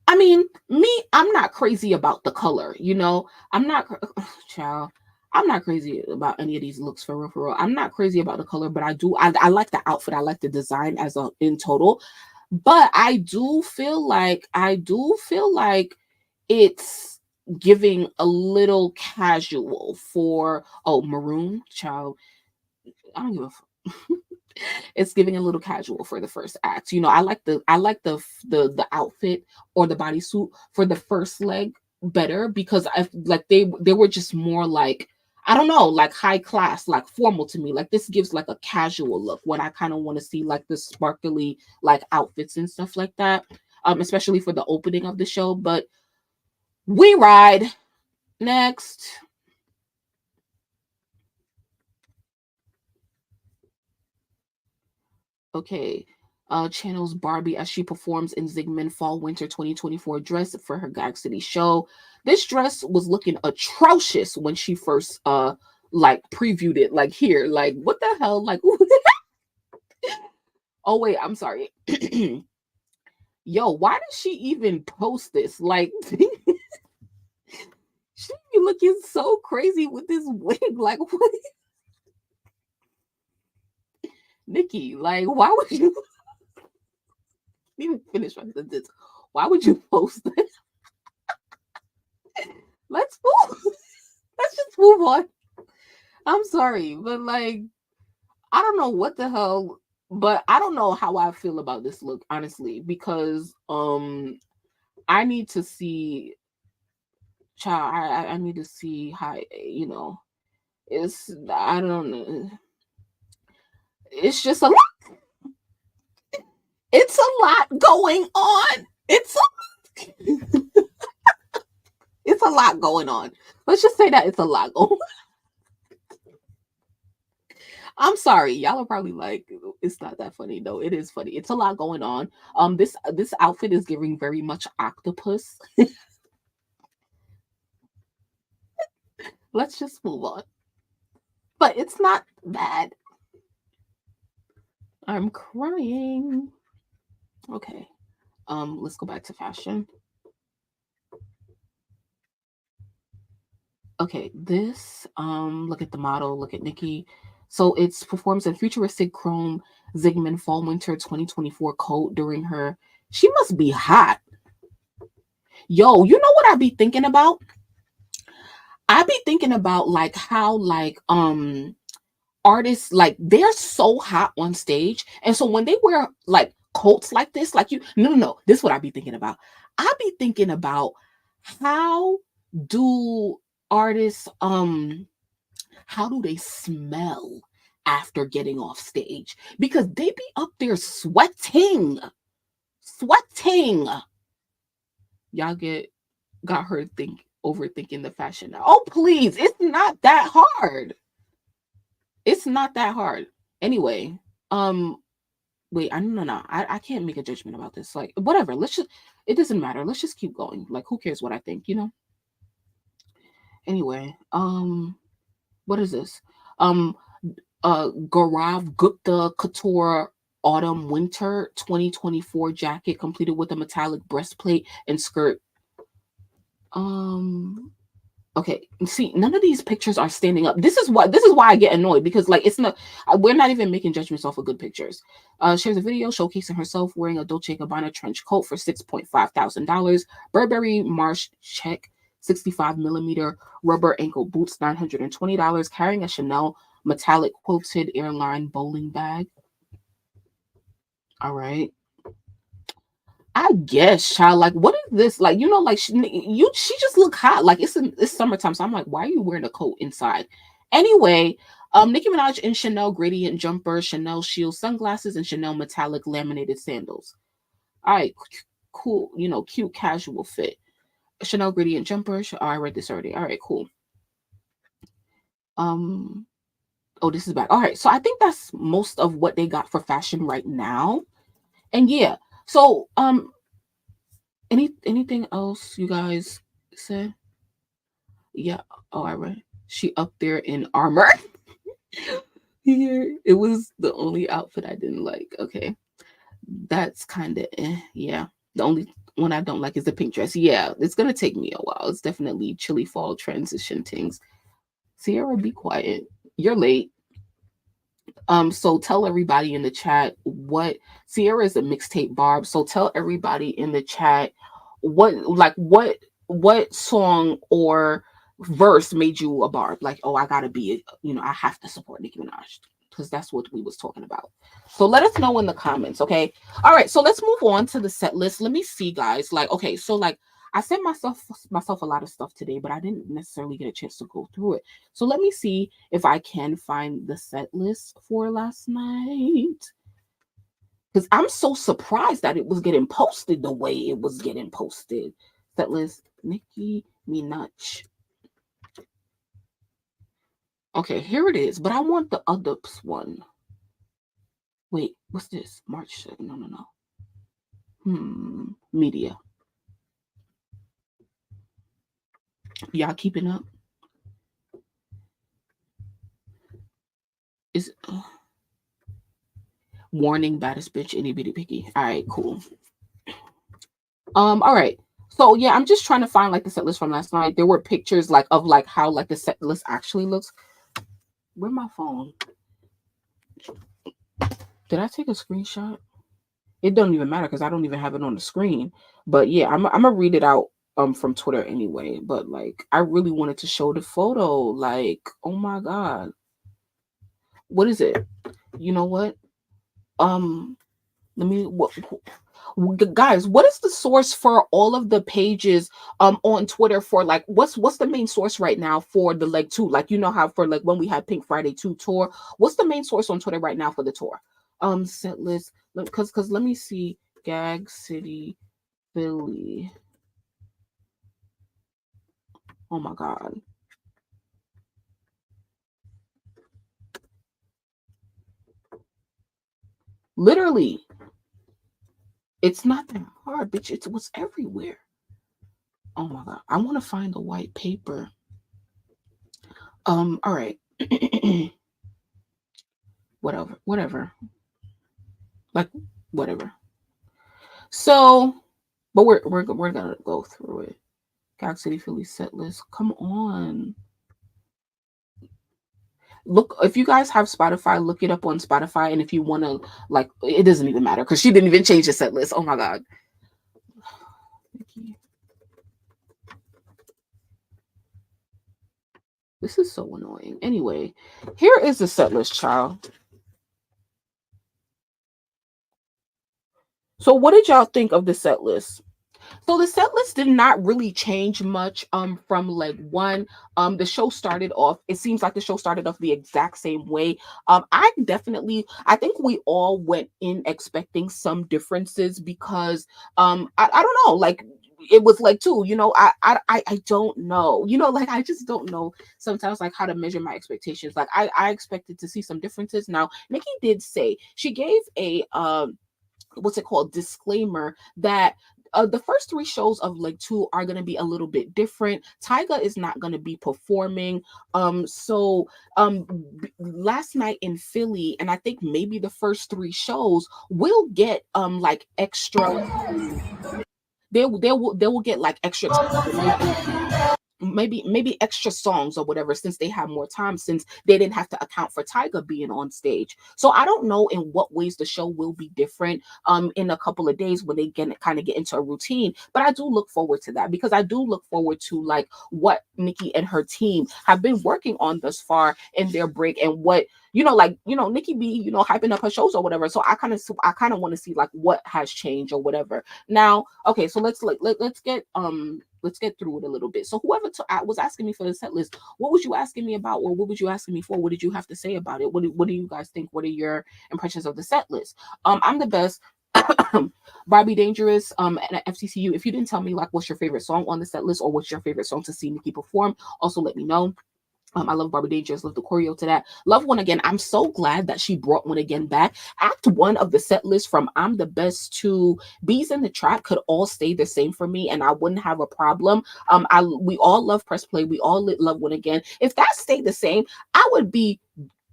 I mean, I'm not crazy about the color, you know. I'm not child. I'm not crazy about any of these looks for real, for real. I'm not crazy about the color, but I like the outfit. I like the design as a in total. But I do feel like it's giving a little casual for maroon child. I don't give a it's giving a little casual for the first act. You know, I like the outfit or the bodysuit for the first leg better because I like they were just more like I don't know, like high class, like formal to me. Like this gives like a casual look when I kind of want to see like the sparkly like outfits and stuff like that. Especially for the opening of the show. But we ride next. Okay. Channels Barbie as she performs in Zigman Fall Winter 2024 dress for her Gag City show. This dress was looking atrocious when she first like previewed it. Like here, like what the hell? Like oh wait, I'm sorry. Yo, why did she even post this? Like she be looking so crazy with this wig. Like what Nicki, like why would you even finish my sentence? Why would you post this? Let's move. Let's just move on. I'm sorry, but like I don't know what the hell, but I don't know how I feel about this look, honestly, because I need to see child, I need to see how, it's, I don't know. It's just a lot. It's a lot going on. It's a lot going on. Let's just say that it's a lot going on. I'm sorry, y'all are probably like, it's not that funny. No, it is funny. It's a lot going on. This outfit is giving very much octopus. Let's just move on. But it's not bad. I'm crying. Okay. Let's go back to fashion. Okay, this look at the model, look at Nicki. So it's performs in futuristic chrome Zigman fall winter 2024 coat during her. She must be hot. Yo, you know what I be thinking about? I be thinking about like how like artists, like they're so hot on stage, and so when they wear like coats like this, like you, no, this is what I be thinking about. I be thinking about how do artists how do they smell after getting off stage, because they be up there sweating. Y'all got her overthinking the fashion now. Oh please, it's not that hard. It's not that hard. Anyway, wait, I can't make a judgment about this. Like, whatever. It doesn't matter. Let's just keep going. Like, who cares what I think? Anyway, what is this? Um, Gaurav Gupta Couture Autumn Winter 2024 jacket completed with a metallic breastplate and skirt. Okay, see, none of these pictures are standing up. This is why I get annoyed, because like it's not, we're not even making judgments off of good pictures. Shares a video showcasing herself wearing a Dolce & Gabbana trench coat for $6,500, Burberry Marsh check 65mm rubber ankle boots $920, carrying a Chanel metallic quilted airline bowling bag. All right, I guess, child. Like, what is this? Like, like she just look hot. Like it's summertime, so I'm like, why are you wearing a coat inside? Anyway, Nicki Minaj in Chanel gradient jumper, Chanel shield sunglasses, and Chanel metallic laminated sandals. All right, cool. Cute casual fit. Chanel gradient jumper. Oh, I read this already. All right, cool. Oh, this is back. All right, so I think that's most of what they got for fashion right now. And yeah, so anything else you guys said? Yeah. Oh, I read. She up there in armor. Here, it was the only outfit I didn't like. Okay, that's kind of yeah. The only one I don't like is the pink dress. Yeah, it's gonna take me a while. It's definitely chilly fall transition things. Sierra, be quiet. You're late. So tell everybody in the chat what Sierra is a mixtape Barb. So tell everybody in the chat what song or verse made you a Barb. Like, oh, I gotta be, I have to support Nicki Minaj, because that's what we was talking about. So let us know in the comments, okay? All right, so let's move on to the set list. Let me see, guys. Like, okay, so like I sent myself a lot of stuff today, but I didn't necessarily get a chance to go through it. So let me see if I can find the set list for last night. Because I'm so surprised that it was getting posted the way it was getting posted. Set list, Nicki Minaj. Okay, here it is. But I want the other one. Wait, what's this? March. No. Media. Y'all keeping up? Is warning, baddest bitch, itty bitty picky. All right, cool. All right. So yeah, I'm just trying to find like the set list from last night. There were pictures like of like how like the set list actually looks. Where's my phone? Did I take a screenshot? It doesn't even matter because I don't even have it on the screen. But yeah, I'm gonna read it out from Twitter anyway. But like, I really wanted to show the photo. Like, oh my god, what is it? You know what? Let me guys, what is the source for all of the pages on Twitter for like what's the main source right now for the leg 2? Like you know how for like when we had Pink Friday 2 tour, what's the main source on Twitter right now for the tour? Set list, cuz let me see. Gag City Philly. Oh my god. Literally, it's not that hard, bitch. It was everywhere. Oh my god. I want to find the white paper. All right. whatever. Like whatever. So, but we're gonna go through it. Gag City Philly set list. Come on. Look, if you guys have Spotify, look it up on Spotify. And if you want to, like, it doesn't even matter because she didn't even change the set list. Oh my god. This is so annoying. Anyway, here is the set list, child. So, what did y'all think of the set list? So the set list did not really change much from leg 1. The show started off, it seems like the show started off the exact same way. I think we all went in expecting some differences because I don't know, like it was like 2, you know, I don't know, you know, like I just don't know sometimes like how to measure my expectations. Like I expected to see some differences. Now Nicki did say she gave a what's it called, disclaimer that the first 3 shows of leg 2 are going to be a little bit different. Tyga is not going to be performing. Last night in Philly, and I think maybe the first 3 shows will get like extra. They will get like extra time, maybe extra songs or whatever, since they have more time, since they didn't have to account for Tyga being on stage. So I don't know in what ways the show will be different in a couple of days when they kind of get into a routine. But I do look forward to that because I do look forward to like what Nicki and her team have been working on thus far in their break, and what, you know, like, you know, Nicki be, you know, hyping up her shows or whatever. So I kind of want to see like what has changed or whatever. Now, okay, so let's get through it a little bit. So whoever was asking me for the set list, what was you asking me about, or what was you asking me for? What did you have to say about it? What do you guys think? What are your impressions of the set list? I'm the best. Barbie Dangerous, and at FCCU. If you didn't tell me like what's your favorite song on the set list or what's your favorite song to see Nicki perform, also let me know. I love Barbie Dangerous, love the choreo to that. Love One Again. I'm so glad that she brought One Again back. Act 1 of the set list from I'm the Best to Bees in the Trap could all stay the same for me, and I wouldn't have a problem. We all love Press Play. We all love One Again. If that stayed the same, I would be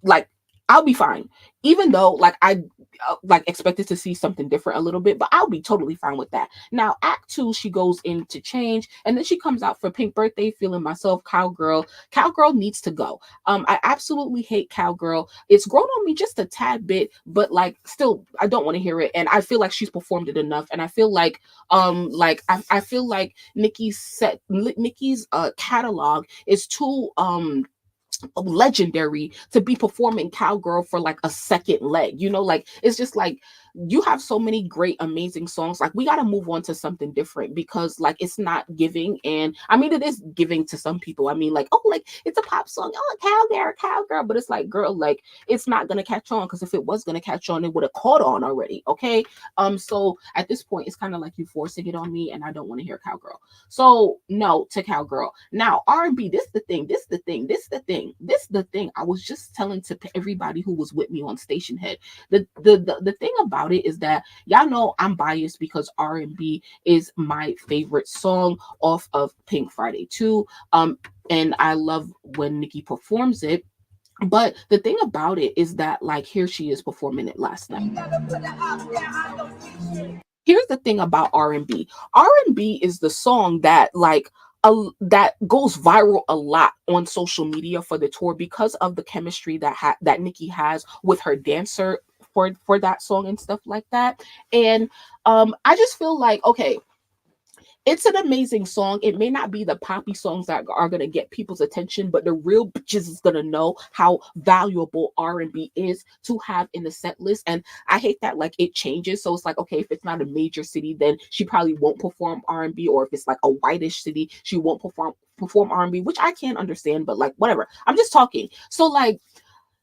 like, I'll be fine. Even though like I like expected to see something different a little bit, but I'll be totally fine with that. Now, Act 2, she goes into Change, and then she comes out for Pink Birthday, Feeling Myself, Cowgirl. Cowgirl needs to go. I absolutely hate Cowgirl. It's grown on me just a tad bit, but like still, I don't want to hear it. And I feel like she's performed it enough. And I feel like I feel like Nicki's catalog is too legendary to be performing Cowgirl for like a second leg. You know, like it's just like you have so many great amazing songs, like we got to move on to something different, because like it's not giving. And I mean, it is giving to some people. I mean, like, oh, like it's a pop song, oh, cowgirl, but it's like, girl, like it's not gonna catch on, because if it was gonna catch on, it would have caught on already. Okay. So at this point it's kind of like you forcing it on me, and I don't want to hear Cowgirl. So no to Cowgirl. Now R&B, this the thing I was just telling to everybody who was with me on Station Head. The thing about it is that y'all know I'm biased because R&B is my favorite song off of Pink Friday 2. And I love when Nicki performs it. But the thing about it is that, like, here she is performing it last night. Here's the thing about R&B. R&B is the song that like that goes viral a lot on social media for the tour, because of the chemistry that Nicki has with her dancer for that song and stuff like that. And I just feel like, okay, It's an amazing song. It may not be the poppy songs that are gonna get people's attention, but the real bitches is gonna know how valuable R&B is to have in the set list. And I hate that like it changes. So it's like, okay, if it's not a major city, then she probably won't perform R&B, or if it's like a whitish city, she won't perform R&B, which I can't understand, but like whatever. I'm just talking. So like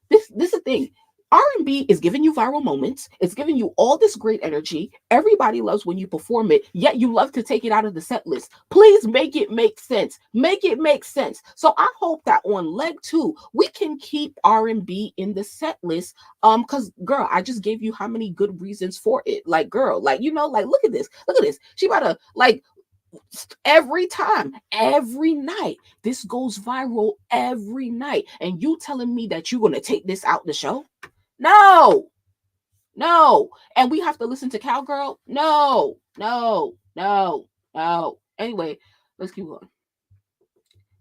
this is the thing. R&B is giving you viral moments. It's giving you all this great energy. Everybody loves when you perform it, yet you love to take it out of the set list. Please make it make sense. Make it make sense. So I hope that on leg 2, we can keep R&B in the set list. Cuz girl, I just gave you how many good reasons for it. Like girl, like like look at this. Look at this. She about to like every time, every night. This goes viral every night. And you telling me that you're going to take this out the show? No, no. And we have to listen to Cowgirl? No, no, no, no. Anyway, let's keep going.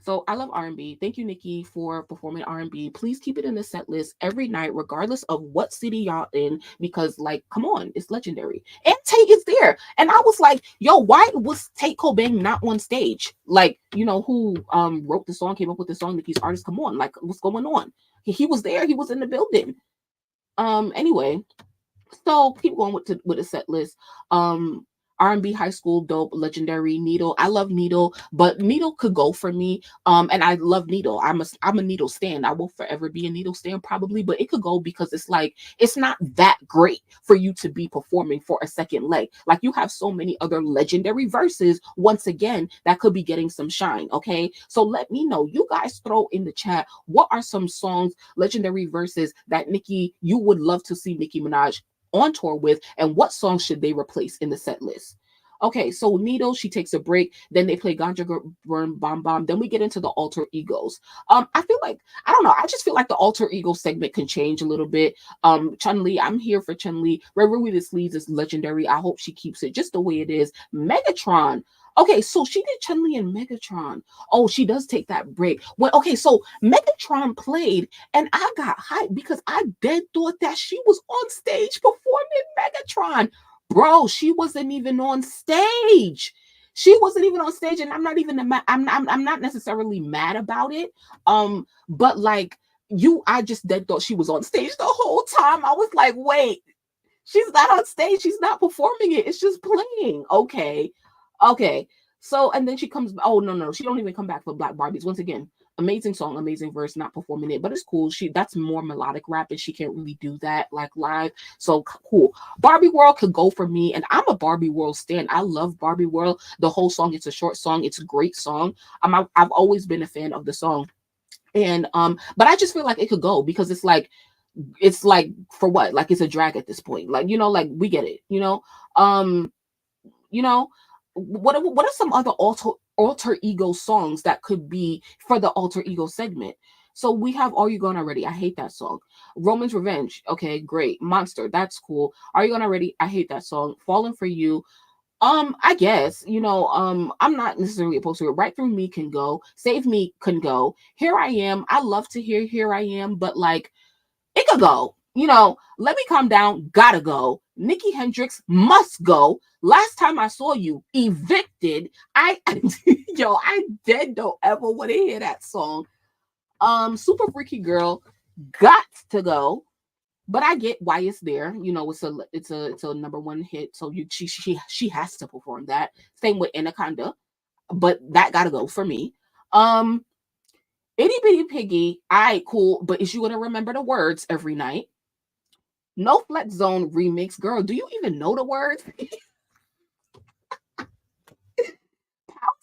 So I love R&B. Thank you, Nicki, for performing R&B. Please keep it in the set list every night, regardless of what city y'all in, because like, come on, it's legendary. And Tate is there. And I was like, yo, why was Tate Cobain not on stage? Like, who wrote the song, came up with the song, Nicki's artist, come on, like what's going on? He was there, he was in the building. Anyway, so keep going with the set list. R&B high school dope, legendary. Needle, I love Needle, but Needle could go for me. And I love Needle. I'm a Needle stan. I will forever be a Needle stan probably, but it could go because it's like it's not that great for you to be performing for a second leg. Like you have so many other legendary verses once again that could be getting some shine. Okay, so let me know. You guys throw in the chat what are some songs, legendary verses that Nicki you would love to see Nicki Minaj on tour with, and what songs should they replace in the set list? Okay, so Needle, she takes a break, then they play Ganja Burn Bomb Bomb, then we get into the alter egos. I feel like, I don't know, I just feel like the alter ego segment can change a little bit. Chun-Li, I'm here for Chun-Li. Red Ruby This Leaves is legendary. I hope she keeps it just the way it is. Megatron. Okay, so she did Chun-Li and Megatron. Oh, she does take that break. Okay, so Megatron played, and I got hyped because I dead thought that she was on stage performing Megatron. Bro, she wasn't even on stage. She wasn't even on stage, and I'm not even I'm not necessarily mad about it. But like I just dead thought she was on stage the whole time. I was like, wait, she's not on stage. She's not performing it. It's just playing. Okay. So, and then she comes, oh, no. She don't even come back for Black Barbies. Once again, amazing song, amazing verse, not performing it, but it's cool. That's more melodic rap, and she can't really do that like live. So cool. Barbie World could go for me, and I'm a Barbie World stan. I love Barbie World. The whole song, it's a short song. It's a great song. I've always been a fan of the song. And but I just feel like it could go because it's like for what? Like it's a drag at this point. Like, like we get it, you know, what are some other alter ego songs that could be for the alter ego segment? So we have Are You Gone Already? I hate that song. Roman's Revenge. Okay, great. Monster. That's cool. Are You Gone Already? I hate that song. Falling for You. I guess, I'm not necessarily opposed to it. Right Through Me can go. Save Me can go. Here I Am. I love to hear Here I Am, but like it could go. Let Me Calm Down, gotta go. Nikki Hendrix must go. Last Time I Saw You, Evicted. I dead don't ever want to hear that song. Super Freaky Girl, got to go. But I get why it's there. It's a number one hit, so she has to perform that. Same with Anaconda, but that gotta go for me. Itty Bitty Piggy, alright, cool, but is you gonna remember the words every night? No Flex Zone remix, girl. Do you even know the words?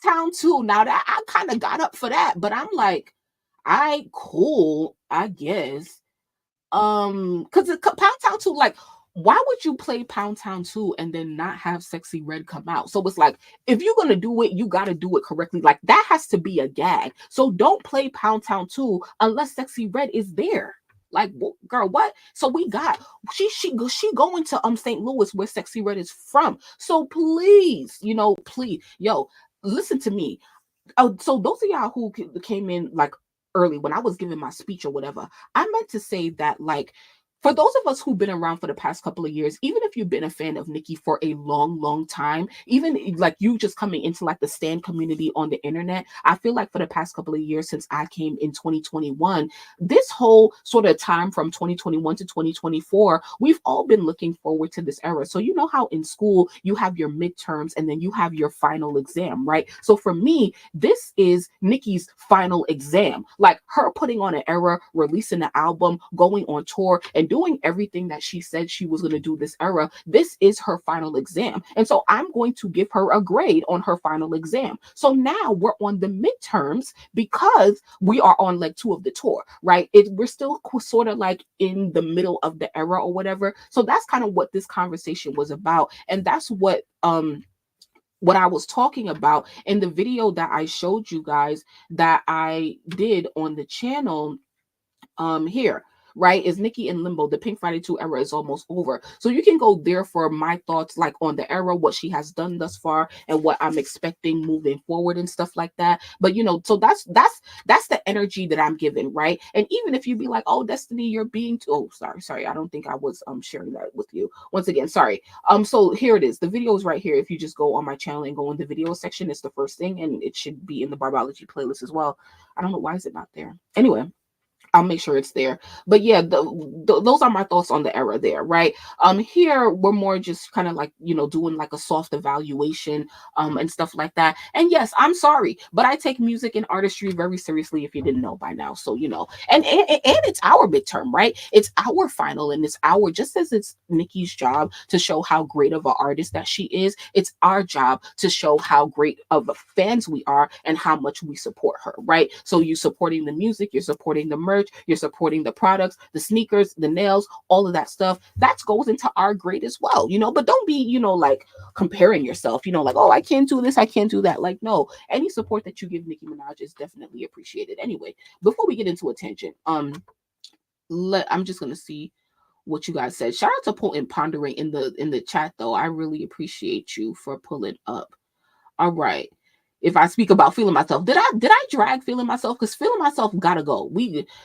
Town 2. Now that I kind of got up for that, but I'm like, cool, I guess. Because Pound Town 2, like, why would you play Pound Town 2 and then not have Sexy Red come out? So it's like, if you're gonna do it, you gotta do it correctly. Like that has to be a gag. So don't play Pound Town 2 unless Sexy Red is there. Like, girl, what? So we got she going to St. Louis where Sexy Red is from. So please, please, yo, listen to me. So those of y'all who came in like early when I was giving my speech or whatever, I meant to say that like for those of us who've been around for the past couple of years, even if you've been a fan of Nicki for a long, long time, even like you just coming into like the stan community on the internet, I feel like for the past couple of years since I came in 2021, this whole sort of time from 2021 to 2024, we've all been looking forward to this era. So you know how in school you have your midterms and then you have your final exam, right? So for me, this is Nicki's final exam. Like her putting on an era, releasing an album, going on tour, and doing everything that she said she was going to do this era. This is her final exam. And so I'm going to give her a grade on her final exam. So now we're on the midterms because we are on leg 2 of the tour, right? We're still sort of like in the middle of the era or whatever. So that's kind of what this conversation was about. And that's what I was talking about in the video that I showed you guys that I did on the channel here, right? Is Nicki in limbo? The Pink Friday 2 era is almost over. So you can go there for my thoughts like on the era, what she has done thus far and what I'm expecting moving forward and stuff like that. But you know, so that's the energy that I'm giving, right? And even if you be like, oh, Destiny, you're being too, oh, sorry, I don't think I was sharing that with you. Once again, sorry. So here it is. The video is right here. If you just go on my channel and go in the video section, it's the first thing, and it should be in the Barbology playlist as well. I don't know why is it not there. Anyway, I'll make sure it's there. But yeah, those are my thoughts on the era there, right? Here we're more just kind of like, you know, doing like a soft evaluation and stuff like that. And yes, I'm sorry, but I take music and artistry very seriously if you didn't know by now. So, you know, and it's our midterm, right? It's our final and it's our, just as it's Nicki's job to show how great of an artist that she is, it's our job to show how great of fans we are and how much we support her, right? So you supporting the music, you're supporting the merch, you're supporting the products, the sneakers, the nails, all of that stuff. That goes into our grade as well, you know, but don't be, you know, like comparing yourself, you know, like, oh, I can't do this, I can't do that. Like, no, any support that you give Nicki Minaj is definitely appreciated. Anyway, before we get into a tangent, I'm just gonna see what you guys said. Shout out to Potent Pondering in the chat though. I really appreciate you for pulling up. All right. If I speak about feeling myself, did I drag feeling myself? Because feeling myself gotta go.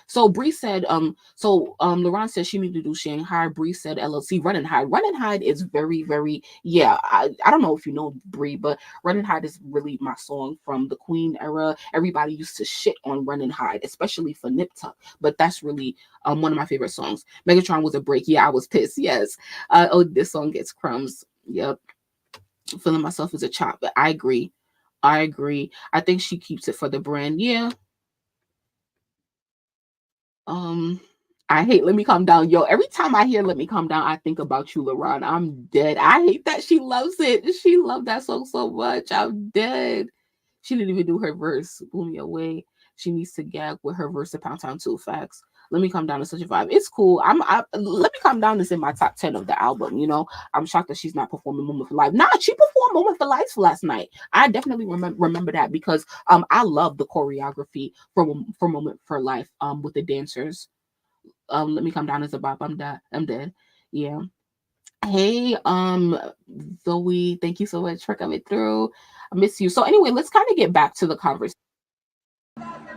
So Bree said, Laurent said she needed to do Shanghai. Bree said LLC Run and Hide. Run and Hide is very, very, yeah. I don't know if you know Bree, but Run and Hide is really my song from the Queen era. Everybody used to shit on Run and Hide, especially for Nip Tuck. But that's really one of my favorite songs. Megatron was a break. Yeah, I was pissed. Yes. Oh, this song gets crumbs. Yep. Feeling myself as a chop, but I agree. I think she keeps it for the brand. Yeah. I hate Let Me Calm Down. Yo, every time I hear Let Me Calm Down, I think about you, Laron. I'm dead. I hate that she loves it. She loved that song so much. I'm dead. She didn't even do her verse. Blew me away. She needs to gag with her verse to Pound Town 2. Facts. Let Me Calm Down is such a vibe. It's cool. Let Me Calm Down is in my top 10 of the album, you know. I'm shocked that she's not performing Moment for Life. Nah, she performed Moment for Life last night. I definitely remember that because I love the choreography for Moment for Life with the dancers. Let Me Calm Down is a bop. I'm dead. Yeah. Hey, Zoe, thank you so much for coming through. I miss you. So anyway, let's kind of get back to the conversation.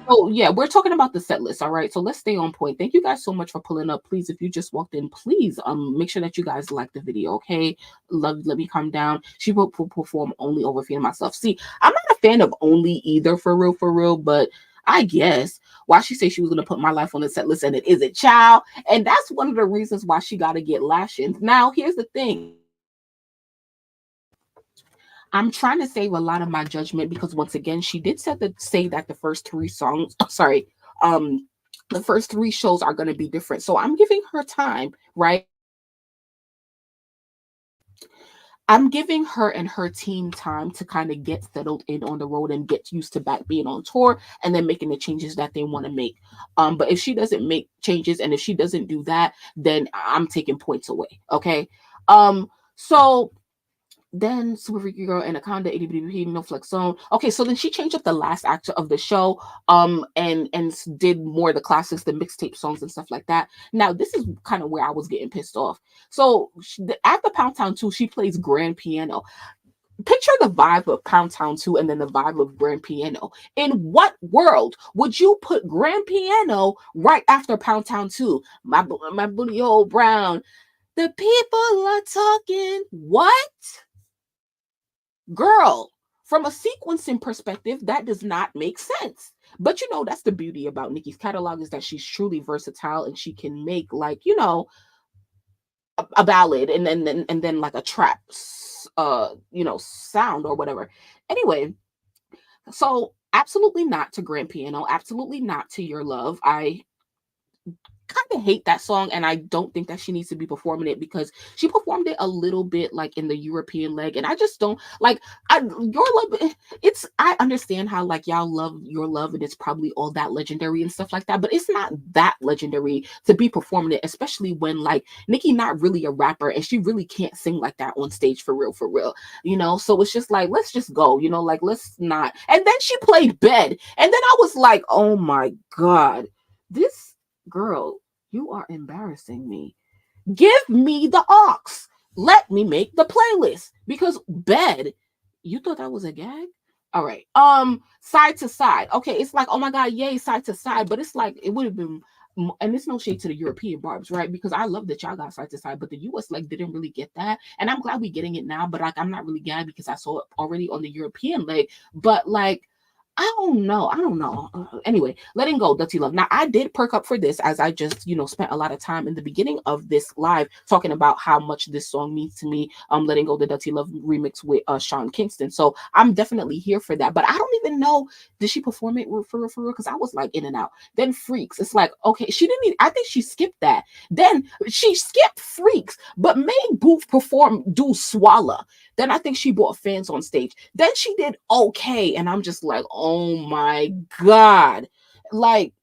Oh yeah, we're talking about the set list. All right, so let's stay on point. Thank you guys so much for pulling up. Please, if you just walked in, please make sure that you guys like the video. Okay, Let Me Calm Down. She will perform Only over Feeling Myself. See, I'm not a fan of Only either, for real, but I guess why she said she was gonna put my life on the set list and it isn't, child. And that's one of the reasons why she got to get lashings. Now, here's the thing. I'm trying to save a lot of my judgment because once again, she did say that the first 3 songs, the first 3 shows are going to be different. So I'm giving her time, right? I'm giving her and her team time to kind of get settled in on the road and get used to back being on tour and then making the changes that they want to make. But if she doesn't make changes and if she doesn't do that, then I'm taking points away. Okay. So then Super Freaky Girl, Anaconda, ADBDP, No Flex Zone. Okay, so then she changed up the last actor of the show, and did more of the classics, the mixtape songs and stuff like that. Now, this is kind of where I was getting pissed off. So at the Pound Town 2, she plays grand piano. picture the vibe of Pound Town 2 and then the vibe of Grand Piano. In what world would you put Grand Piano right after Pound Town 2? My booty old brown. The people are talking. What? Girl, from a sequencing perspective, that does not make sense. But you know, that's the beauty about Nicki's catalog, is that she's truly versatile and she can make, like, you know, a ballad and then like a trap you know, sound or whatever. Anyway, so absolutely not to Grand Piano, absolutely not to Your Love. I kind of hate that song, and I don't think that she needs to be performing it, because she performed it a little bit like in the European leg, and I just don't like. Your Love, it's, I understand how like y'all love Your Love and it's probably all that legendary and stuff like that, but it's not that legendary to be performing it, especially when like Nicki not really a rapper and she really can't sing like that on stage, for real, you know. So it's just like, let's just go, you know, like let's not. And then she played Bed, and then I was like, oh my god, this girl, you are embarrassing me. Give me the aux. Let me make the playlist. Because Bed, you thought that was a gag? All right. Side to side. Okay, it's like, oh my god, yay, side to side. But it's like, it would have been, and it's no shade to the European Barbz, right? Because I love that y'all got side to side, but the US like didn't really get that. And I'm glad we getting it now, but like I'm not really glad because I saw it already on the European leg. But like, I don't know. Anyway, letting go, Dirty Love. Now, I did perk up for this, as I just, you know, spent a lot of time in the beginning of this live talking about how much this song means to me. Letting go, the Dirty Love remix with Sean Kingston. So I'm definitely here for that. But I don't even know, did she perform it for real? Because I was like in and out. Then Freaks. It's like, okay, she didn't even, I think she skipped that. Then she skipped Freaks, but made Booth perform Do Swallow. Then I think she brought fans on stage. Then she did Okay. And I'm just like, oh my God. Like,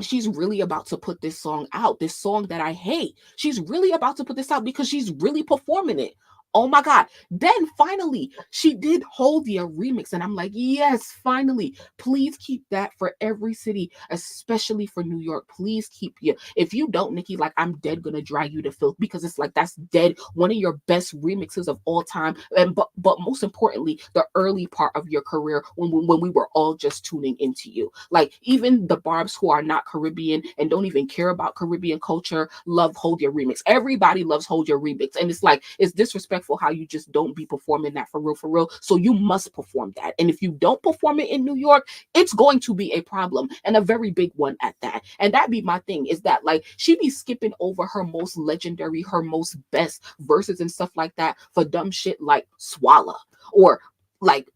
she's really about to put this song out, this song that I hate. She's really about to put this out because she's really performing it. Oh my God. Then finally, she did Hold Ya remix. And I'm like, yes, finally. Please keep that for every city, especially for New York. Please keep you. If you don't, Nicki, like, I'm dead gonna drag you to filth, because it's like, that's dead. One of your best remixes of all time. And but most importantly, the early part of your career when we were all just tuning into you. Like, even the Barbz who are not Caribbean and don't even care about Caribbean culture love Hold Your remix. Everybody loves Hold Your remix. And it's like, it's disrespectful how you just don't be performing that for real. So you must perform that. And if you don't perform it in New York, it's going to be a problem, and a very big one at that. And that be my thing, is that like she be skipping over her most legendary, her most best verses and stuff like that for dumb shit like Swallow, or like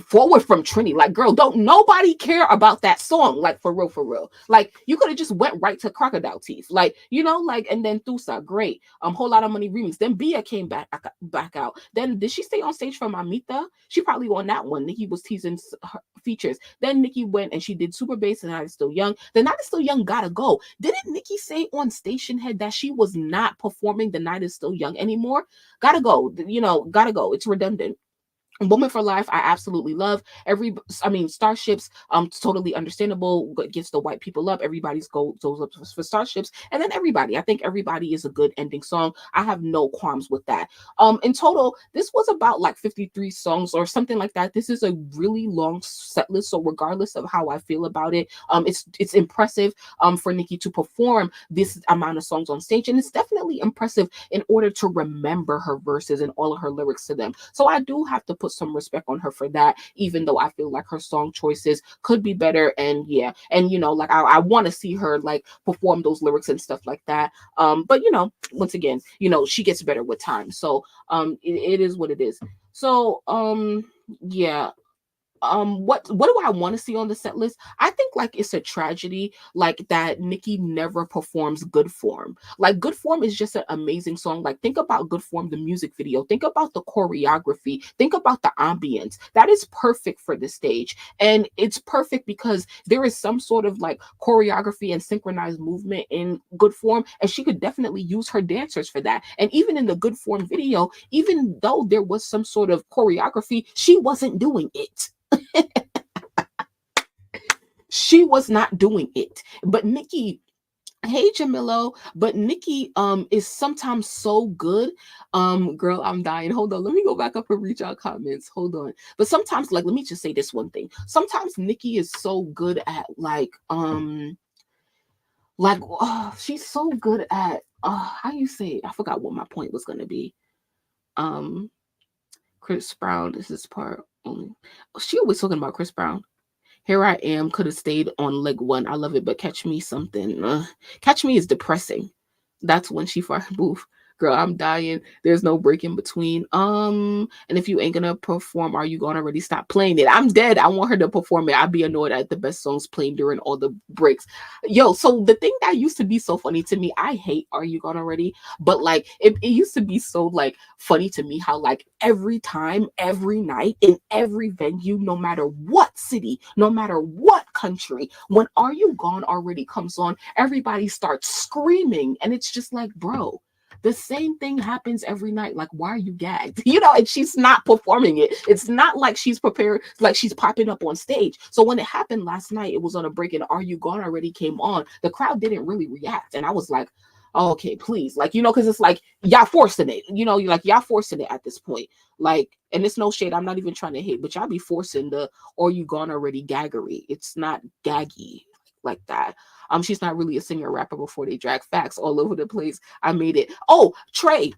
Forward from Trini. Like, girl, don't nobody care about that song. Like, for real. Like, you could have just went right to Crocodile Teeth. Like, you know, like, and then Thusa, great. Whole Lot of Money remix. Then Bia came back out. Then did she stay on stage for Mamita? She probably on that one. Nicki was teasing her features. Then Nicki went and she did Super Bass and Night Is Still Young. The Night Is Still Young gotta go. Didn't Nicki say on Station Head that she was not performing The Night Is Still Young anymore? Gotta go. You know, gotta go. It's redundant. Woman for Life, I absolutely love. Starships, totally understandable. Gets the white people up. Everybody's goes up for Starships, and then Everybody. I think Everybody is a good ending song. I have no qualms with that. In total, this was about like 53 songs or something like that. This is a really long set list, so regardless of how I feel about it, it's impressive for Nicki to perform this amount of songs on stage, and it's definitely impressive in order to remember her verses and all of her lyrics to them. So I do have to put some respect on her for that, even though I feel like her song choices could be better. And yeah, and you know, like I want to see her like perform those lyrics and stuff like that. But you know, once again, you know, she gets better with time. So it is what it is. So yeah, what do I want to see on the set list? I think like it's a tragedy like that Nicki never performs Good Form. Like, Good Form is just an amazing song. Like, think about Good Form, the music video, think about the choreography, think about the ambience. That is perfect for the stage, and it's perfect because there is some sort of like choreography and synchronized movement in Good Form, and she could definitely use her dancers for that. And even in the Good Form video, even though there was some sort of choreography, she wasn't doing it. She was not doing it. But Nicki Hey Jamilo, but Nicki is sometimes so good. Girl, I'm dying. Hold on, let me go back up and read y'all comments. Hold on. But sometimes, like, let me just say this one thing. Sometimes Nicki is so good at she's so good at how you say it? I forgot what my point was gonna be. Um Chris Brown, this is part only. She always talking about Chris Brown. Here I am, could have stayed on leg one. I love it, but catch me something. Catch me is depressing. That's when she fired move. Girl, I'm dying. There's no break in between. And if you ain't gonna perform, are you gonna already stop playing it? I'm dead. I want her to perform it. I'd be annoyed at the best songs playing during all the breaks. Yo, so the thing that used to be so funny to me, I hate Are You Gone Already? But like it used to be so like funny to me how like every time, every night, in every venue, no matter what city, no matter what country, when Are You Gone Already comes on, everybody starts screaming. And it's just like, bro, the same thing happens every night. Like, why are you gagged? You know, and she's not performing it. It's not like she's prepared, like she's popping up on stage. So when it happened last night, it was on a break and Are You Gone Already came on. The crowd didn't really react. And I was like, oh, okay, please. Like, you know, because it's like y'all forcing it. You know, you're like, y'all forcing it at this point. Like, and it's no shade. I'm not even trying to hate, but y'all be forcing the Are You Gone Already gaggery. It's not gaggy like that. She's not really a singer rapper before they drag facts all over the place. I made it. Oh, Trey,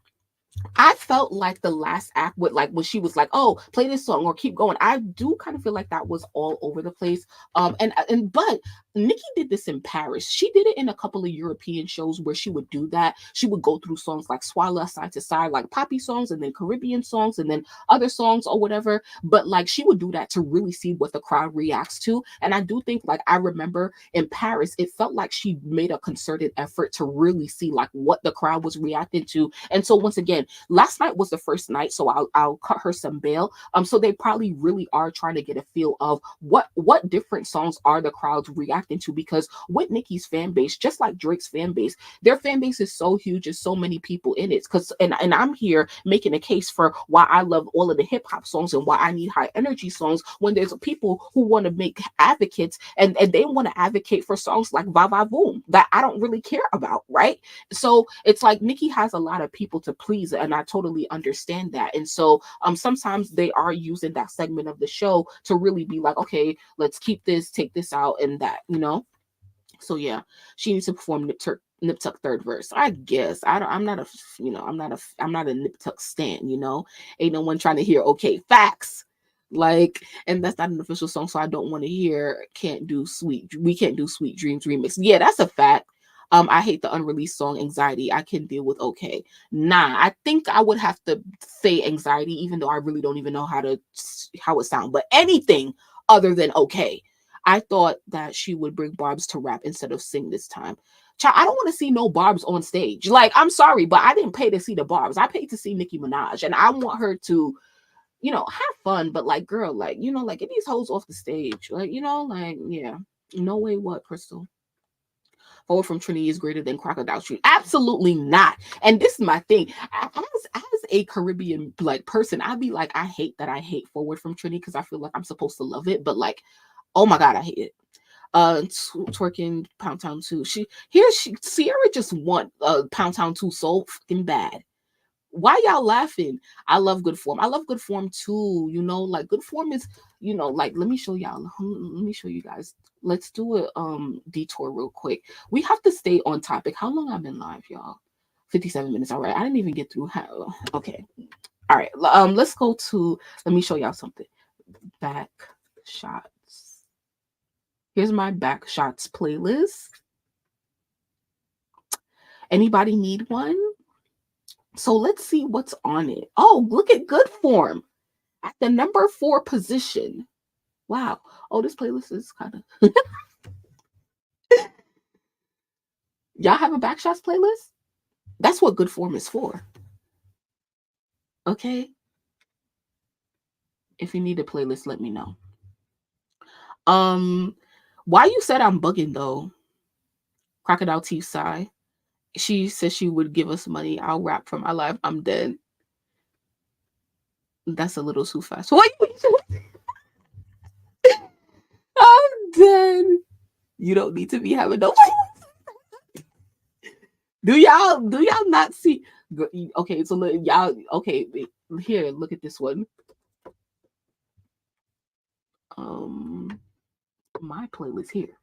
I felt like the last act with like when she was like, "Oh, play this song or keep going." I do kind of feel like that was all over the place. But Nicki did this in Paris. She did it in a couple of European shows where she would do that. She would go through songs like Swalla side to side, like poppy songs, and then Caribbean songs, and then other songs or whatever. But like she would do that to really see what the crowd reacts to. And I do think like I remember in Paris, it felt like she made a concerted effort to really see like what the crowd was reacting to. And so once again, last night was the first night, so I'll cut her some bail. So they probably really are trying to get a feel of what different songs are the crowds reacting to, because with Nicki's fan base, just like Drake's fan base, their fan base is so huge, there's so many people in it. Because and I'm here making a case for why I love all of the hip hop songs and why I need high energy songs when there's people who want to make advocates and they want to advocate for songs like Va Va Boom that I don't really care about, right? So it's like Nicki has a lot of people to please, and I totally understand that. And so sometimes they are using that segment of the show to really be like, okay, let's keep this, take this out, and that, you know. So yeah, she needs to perform Nip Tuck third verse. I guess I'm not a I'm not a Nip Tuck stan. You know, ain't no one trying to hear okay facts. Like, and that's not an official song, so I don't want to hear we can't do Sweet Dreams remix. Yeah, that's a fact. I hate the unreleased song Anxiety. I can deal with okay. Nah, I think I would have to say Anxiety, even though I really don't even know how it sounds. But anything other than okay. I thought that she would bring Barbz to rap instead of sing this time. Child, I don't want to see no Barbz on stage. Like, I'm sorry, but I didn't pay to see the Barbz. I paid to see Nicki Minaj, and I want her to, you know, have fun. But like, girl, like, you know, like get these hoes off the stage. Like, you know, like, yeah, no way. What, Crystal? Forward from Trinity is greater than Crocodile Street. Absolutely not. And this is my thing. As a Caribbean like person, I'd be like, I hate that I hate Forward from Trinity because I feel like I'm supposed to love it, but like, oh my god, I hate it. Twerking Pound Town 2. Sierra just want Pound Town 2 so fucking bad. Why y'all laughing? I love Good Form. I love Good Form too. You know, like Good Form is, you know, like let me show y'all. Let me show you guys. Let's do a detour real quick. We have to stay on topic. How long I've been live, y'all? 57 minutes. All right. I didn't even get through how. Okay. All right. Let's go to. Let me show y'all something. Back shots. Here's my back shots playlist. Anybody need one? So let's see what's on it. Oh, look at Good Form at the number 4 position. Wow. Oh, this playlist is kind of. Y'all have a Backshots playlist? That's what Good Form is for. Okay. If you need a playlist, let me know. Why you said I'm bugging though? Crocodile Teeth sigh. She says she would give us money. I'll rap for my life. I'm dead. That's a little too fast. What? I'm dead. You don't need to be having no. Do y'all not see? Okay, so look, y'all. Okay, here, look at this one. Um, my playlist here.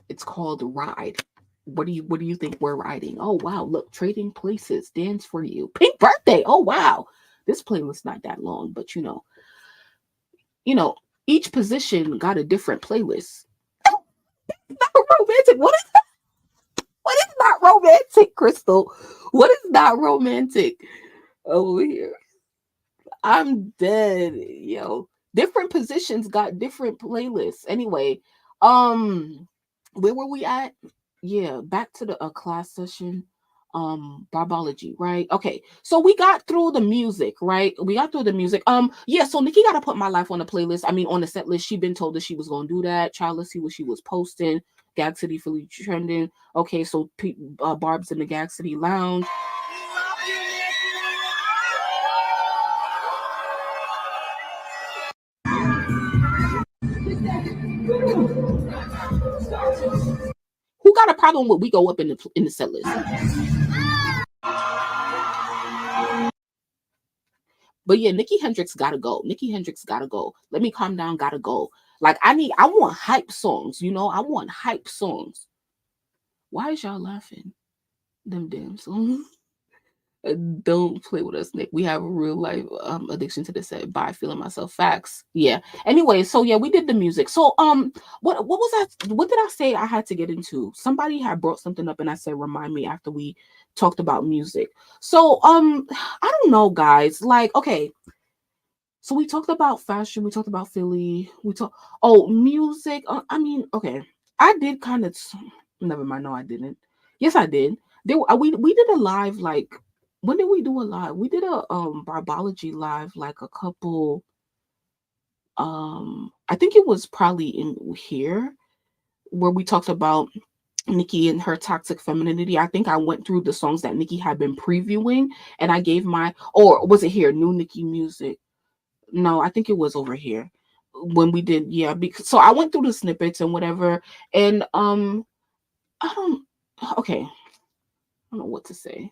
It's called Ride. What do you think we're riding? Oh wow, look, Trading Places, Dance for You, Pink Birthday. Oh wow. This playlist not that long, but you know, each position got a different playlist. Not romantic. What is not romantic, Crystal? What is not romantic over here? I'm dead, yo. Different positions got different playlists. Anyway, um, where were we at? Yeah, back to the class session. Barbology, right? Okay, so we got through the music, right? We got through the music. Yeah, so Nicki got to put my life on the playlist. I mean, on the set list. She been told that she was gonna do that. Child, let's see what she was posting. Gag City Philly trending. Okay, so Barb's in the Gag City Lounge. Who got a problem with we go up in the set list? But yeah, Nikki Hendrix gotta go. Nikki Hendrix gotta go. Let Me Calm Down gotta go. Like I want hype songs, I want hype songs. Why is y'all laughing? Them damn songs. Don't play with us, Nick. We have a real life addiction to this set by feeling myself. Facts. Yeah. Anyway, so yeah, we did the music. So what was that? What did I say I had to get into? Somebody had brought something up and I said remind me after we talked about music. So I don't know, guys. Like, okay. So we talked about fashion, we talked about Philly, music. I mean, okay. I did kind of never mind. No, I didn't. Yes, I did. We did a live like when did we do a live? We did a Barbology live like a couple I think it was probably in here where we talked about Nicki and her toxic femininity. I think I went through the songs that Nicki had been previewing and I gave or was it here? New Nicki music. No, I think it was over here when we did, yeah, because so I went through the snippets and whatever, and I don't okay, I don't know what to say.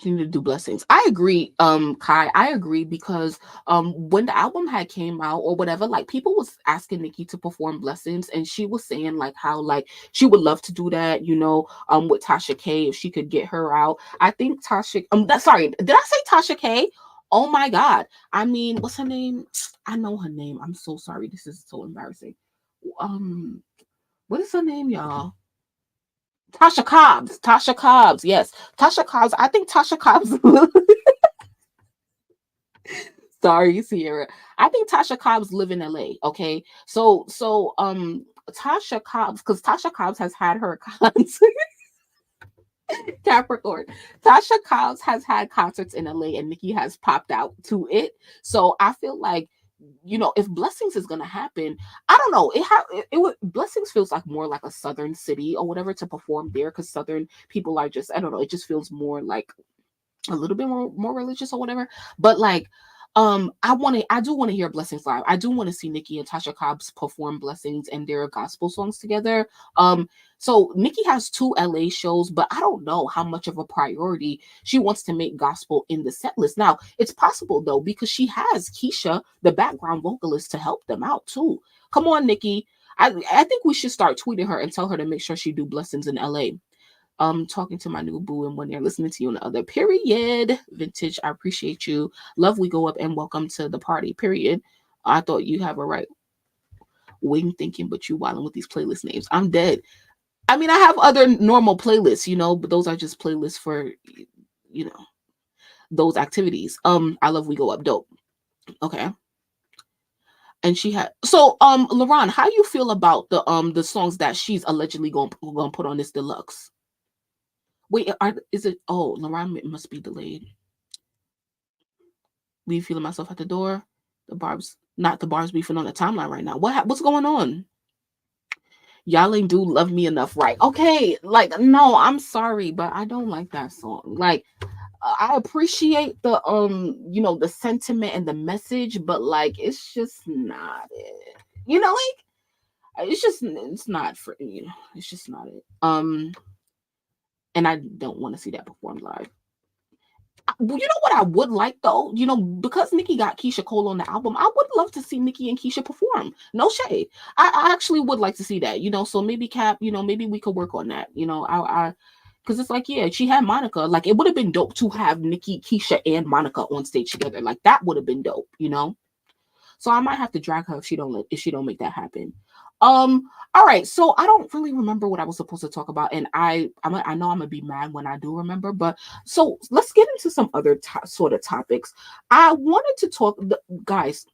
You need to do blessings. I agree, Kai. I agree because when the album had came out or whatever, like people was asking Nicki to perform blessings, and she was saying like how like she would love to do that, with Tasha K if she could get her out. I think Tasha. Sorry, did I say Tasha K? Oh my God. I mean, what's her name? I know her name. I'm so sorry. This is so embarrassing. Um, what is her name, y'all? Tasha Cobbs. Tasha Cobbs. Yes. Tasha Cobbs. I think Tasha Cobbs. Sorry, Sierra. I think Tasha Cobbs live in LA. Okay. So Tasha Cobbs, because Tasha Cobbs has had her concerts. Capricorn. Tasha Cobbs has had concerts in LA and Nicki has popped out to it. So I feel like if blessings is gonna happen, I don't know. It would blessings feels like more like a southern city or whatever to perform there because southern people are just I don't know. It just feels more like a little bit more religious or whatever. But like, I do want to hear blessings live. I do want to see Nicki and Tasha Cobbs perform blessings and their gospel songs together. So Nicki has 2 LA shows, but I don't know how much of a priority she wants to make gospel in the set list. Now, it's possible though, because she has Keisha, the background vocalist, to help them out too. Come on, Nicki. I think we should start tweeting her and tell her to make sure she do blessings in LA. Talking to my new boo and one ear, listening to you in the other. Period. Vintage, I appreciate you. Love, we go up and welcome to the party. Period. I thought you have a right wing thinking, but you wilding with these playlist names. I'm dead. I mean, I have other normal playlists, but those are just playlists for, you know, those activities. I love we go up. Dope. Okay. And she had LaRon, how you feel about the songs that she's allegedly gonna put on this deluxe? Wait, is it? Oh, LaRon must be delayed. Me feeling myself at the door. Not the Barbz beefing on the timeline right now. What's going on? Y'all ain't do love me enough, right? Okay, like no, I'm sorry, but I don't like that song. Like, I appreciate the the sentiment and the message, but like it's just not it. It's not for it's just not it. And I don't want to see that performed live. You know what I would like though? Because Nicki got Keisha Cole on the album, I would love to see Nicki and Keisha perform. No shade. I actually would like to see that, so maybe Cap, maybe we could work on that. I because it's like, yeah, she had Monica. Like it would have been dope to have Nicki, Keisha, and Monica on stage together. Like that would have been dope. So I might have to drag her if she don't make that happen. All right. So I don't really remember what I was supposed to talk about, and I know I'm gonna be mad when I do remember. But so let's get into some other sort of topics. I wanted to talk, guys.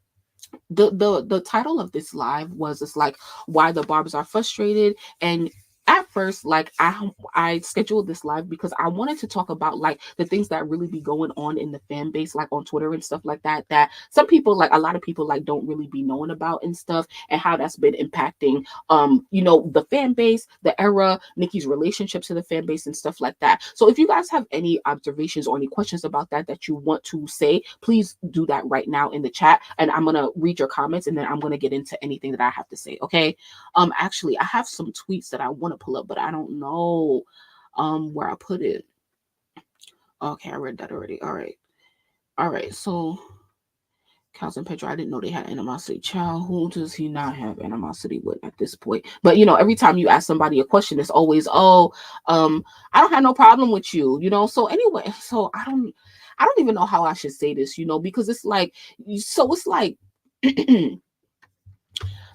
The title of this live was, it's like, why the Barbz are frustrated. And at first, like, I scheduled this live because I wanted to talk about like the things that really be going on in the fan base, like on Twitter and stuff like that some people, like a lot of people, like don't really be knowing about and stuff, and how that's been impacting the fan base, the era, Nicki's relationship to the fan base and stuff like that. So if you guys have any observations or any questions about that you want to say, please do that right now in the chat, and I'm gonna read your comments, and then I'm gonna get into anything that I have to say. Okay. Actually, I have some tweets that I want to pull up, but I don't know where I put it. Okay, I read that already. All right. So Cows and Pedro, I didn't know they had animosity. Child, who does he not have animosity with at this point? But every time you ask somebody a question, it's always, I don't have no problem with you. So anyway, so I don't even know how I should say this, because it's like, so it's like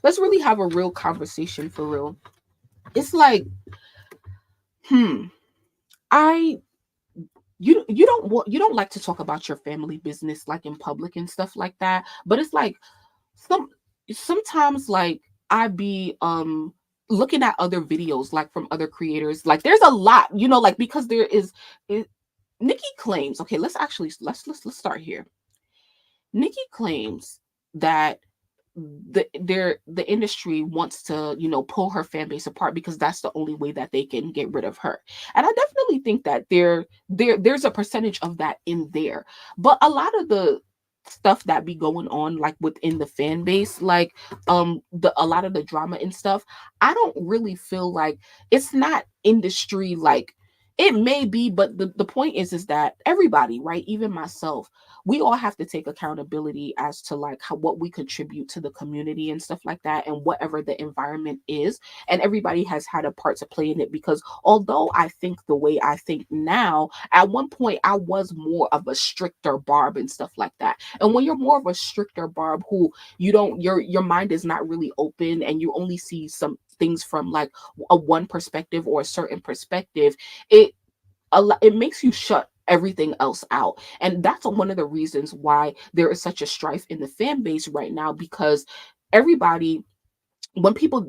let's really have a real conversation for real. It's like, I you don't like to talk about your family business like in public and stuff like that, but it's like sometimes like I be looking at other videos like from other creators, like there's a lot, like because there is Nicki claims, okay, let's start here. Nicki claims that the industry wants to pull her fan base apart because that's the only way that they can get rid of her, and I definitely think that there's a percentage of that in there, but a lot of the stuff that be going on like within the fan base, like a lot of the drama and stuff, I don't really feel like it's not industry, like it may be, but the point is that everybody, right, even myself, we all have to take accountability as to like what we contribute to the community and stuff like that, and whatever the environment is, and everybody has had a part to play in it, because although I think the way I think now, at one point I was more of a stricter Barb and stuff like that. And when you're more of a stricter Barb, who you don't your mind is not really open, and you only see some things from like a one perspective or a certain perspective, it makes you shut everything else out. And that's one of the reasons why there is such a strife in the fan base right now, because everybody, when people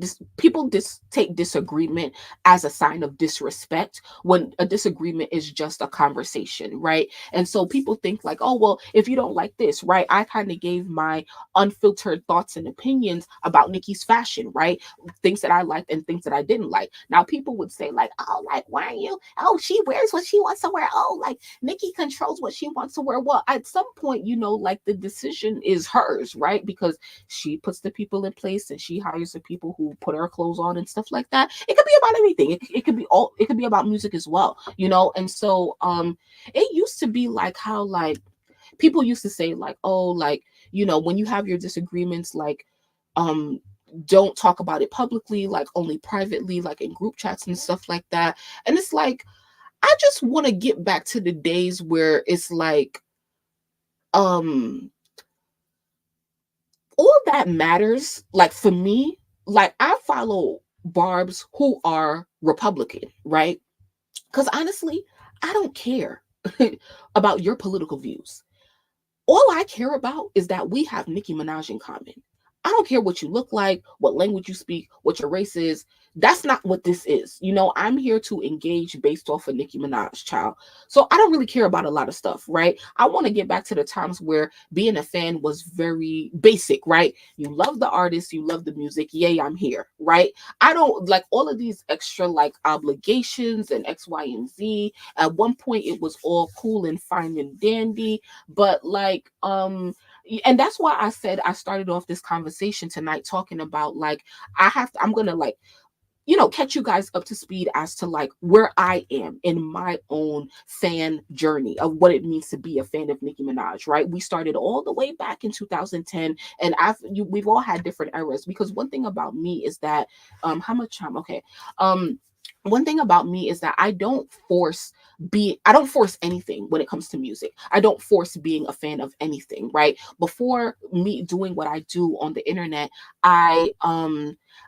take disagreement as a sign of disrespect, when a disagreement is just a conversation, right? And so people think like, oh well, if you don't like this, right, I kind of gave my unfiltered thoughts and opinions about Nicki's fashion, right, things that I liked and things that I didn't like. Now people would say like, oh, like, why are you, oh, she wears what she wants to wear, oh, like Nicki controls what she wants to wear. Well, at some point, like the decision is hers, right? Because she puts the people in place, and she hires the people who put her clothes on and stuff like that. It could be about anything. It could be about music as well, And so it used to be like how like people used to say like, oh, like, when you have your disagreements, like don't talk about it publicly, like only privately, like in group chats and stuff like that. And it's like, I just want to get back to the days where it's like all that matters, like for me, like I follow Barbs who are Republican, right? Because honestly, I don't care about your political views. All I care about is that we have Nicki Minaj in common. I don't care what you look like, what language you speak, what your race is. That's not what this is. You know, I'm here to engage based off of Nicki Minaj, child. So I don't really care about a lot of stuff, right? I want to get back to the times where being a fan was very basic, right? You love the artist, you love the music. Yay, I'm here, right? I don't like all of these extra like obligations and X, Y, and Z. At one point, it was all cool and fine and dandy, but like, and that's why I said I started off this conversation tonight talking about like I'm gonna like catch you guys up to speed as to like where I am in my own fan journey of what it means to be a fan of Nicki Minaj, right? We started all the way back in 2010, and we've all had different eras, because one thing about me is that how much time? Okay. One thing about me is that I don't force anything when it comes to music. I don't force being a fan of anything, right? Before me doing what I do on the internet, I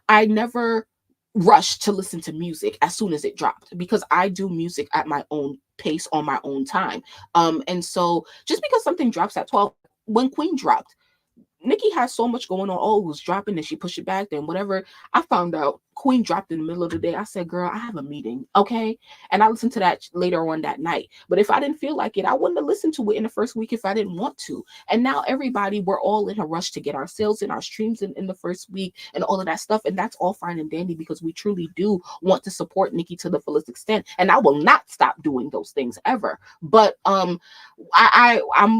never rush to listen to music as soon as it dropped, because I do music at my own pace on my own time. And so just because something drops at 12, when Queen dropped, Nicki has so much going on. Oh, it was dropping and she pushed it back, then whatever. I found out Queen dropped in the middle of the day. I said, girl, I have a meeting. Okay. And I listened to that later on that night. But if I didn't feel like it, I wouldn't have listened to it in the first week if I didn't want to. And now we're all in a rush to get our sales and our streams in the first week and all of that stuff. And that's all fine and dandy, because we truly do want to support Nicki to the fullest extent. And I will not stop doing those things ever. But I'm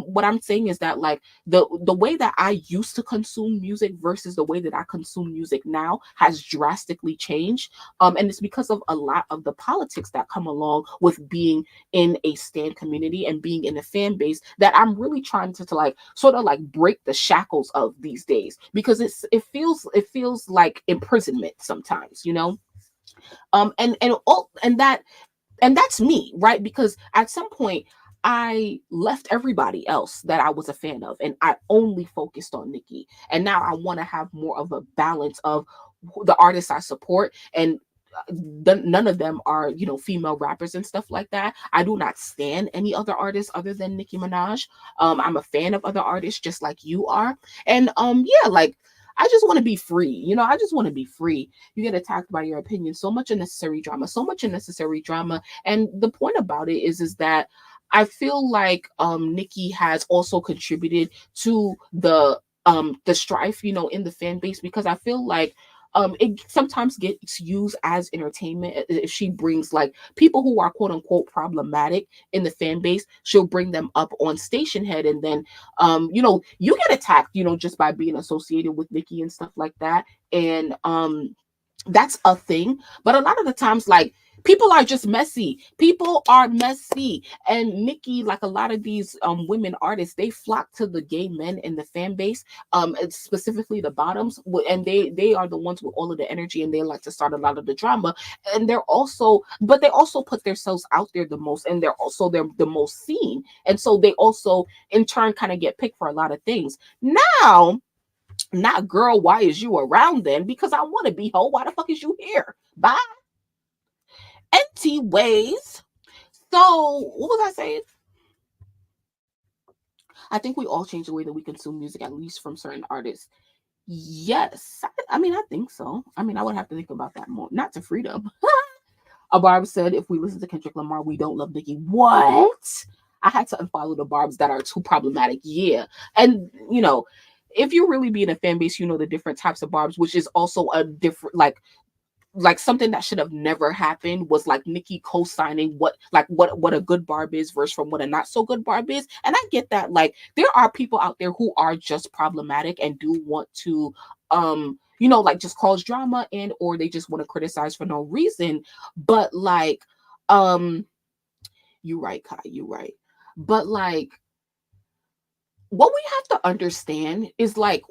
what I'm saying is that like the way that I used to consume music versus the way that I consume music now has drastically changed. And it's because of a lot of the politics that come along with being in a stan community and being in a fan base that I'm really trying to like sort of like break the shackles of these days, because it feels like imprisonment sometimes, and that's me, right? Because at some point I left everybody else that I was a fan of and I only focused on Nicki. And now I want to have more of a balance of the artists I support, and none of them are female rappers and stuff like that. I do not stand any other artists other than Nicki Minaj. I'm a fan of other artists just like you are. And yeah, like I just want to be free. I just want to be free. You get attacked by your opinion. So much unnecessary drama, so much unnecessary drama. And the point about it is that I feel like Nicki has also contributed to the strife, in the fan base, because I feel like it sometimes gets used as entertainment. If she brings like people who are quote unquote problematic in the fan base, she'll bring them up on station head, and then you get attacked, just by being associated with Nicki and stuff like that. And that's a thing. But a lot of the times, like, people are just messy. People are messy. And Nicki, like a lot of these women artists, they flock to the gay men in the fan base, specifically the bottoms, and they are the ones with all of the energy, and they like to start a lot of the drama. And they also put themselves out there the most, and they're the most seen. And so they also in turn kind of get picked for a lot of things. Now, not girl, why is you around then? Because I want to be hoe. Why the fuck is you here? Bye. Empty ways. So what was I saying? I think we all change the way that we consume music, at least from certain artists. Yes. I mean, I think so. I mean, I would have to think about that more. Not to freedom. A Barbz said, if we listen to Kendrick Lamar, we don't love Nicki. What? I had to unfollow the Barbz that are too problematic. Yeah. And, if you really be in a fan base, the different types of Barbz, which is also a different, like something that should have never happened was like Nicki co-signing what a good Barb is versus from what a not so good Barb is. And I get that, like, there are people out there who are just problematic and do want to like just cause drama, and or they just want to criticize for no reason. But like you're right, Kai, you're right. But like, what we have to understand is like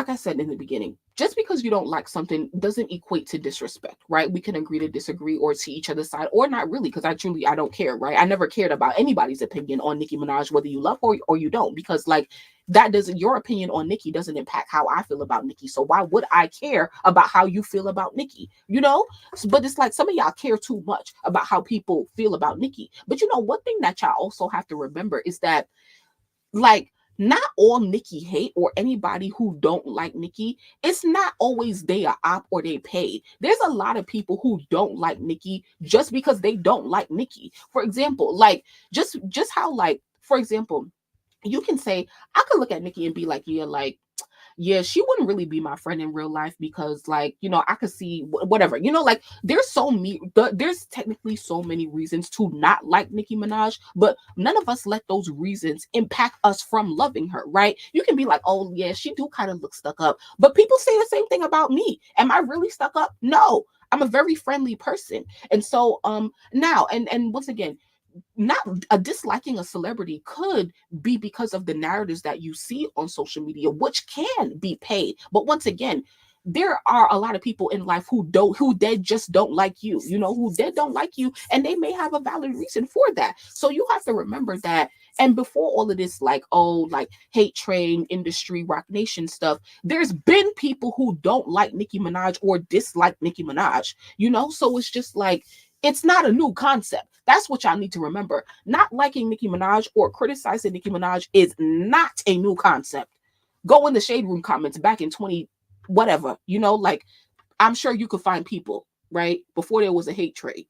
I said in the beginning, just because you don't like something doesn't equate to disrespect, right? We can agree to disagree or see each other's side, or not really, because I don't care, right? I never cared about anybody's opinion on Nicki Minaj, whether you love her or you don't, because like your opinion on Nicki doesn't impact how I feel about Nicki. So why would I care about how you feel about Nicki? But it's like some of y'all care too much about how people feel about Nicki. But one thing that y'all also have to remember is that, like, not all Nicki hate or anybody who don't like Nicki, it's not always they are op or they paid. There's a lot of people who don't like Nicki just because they don't like Nicki. For example, like just how like for example, you can say I could look at Nicki and be like, yeah, like yeah, she wouldn't really be my friend in real life because, like, you know, I could see whatever, you know, like there's technically so many reasons to not like Nicki Minaj, but none of us let those reasons impact us from loving her, right? You can be like, oh yeah, she do kind of look stuck up, but people say the same thing about me. Am I really stuck up? No. I'm a very friendly person. And so now and once again, not a disliking a celebrity could be because of the narratives that you see on social media, which can be paid. But once again, there are a lot of people in life who dead just don't like you, you know, who dead don't like you, and they may have a valid reason for that. So you have to remember that. And before all of this, like, oh, like hate train industry, Rock Nation stuff, there's been people who don't like Nicki Minaj or dislike Nicki Minaj, you know? So it's just like, it's not a new concept. That's what y'all need to remember. Not liking Nicki Minaj or criticizing Nicki Minaj is not a new concept. Go in the Shade Room comments back in 20 whatever, you know, like I'm sure you could find people, right? Before there was a hate trade.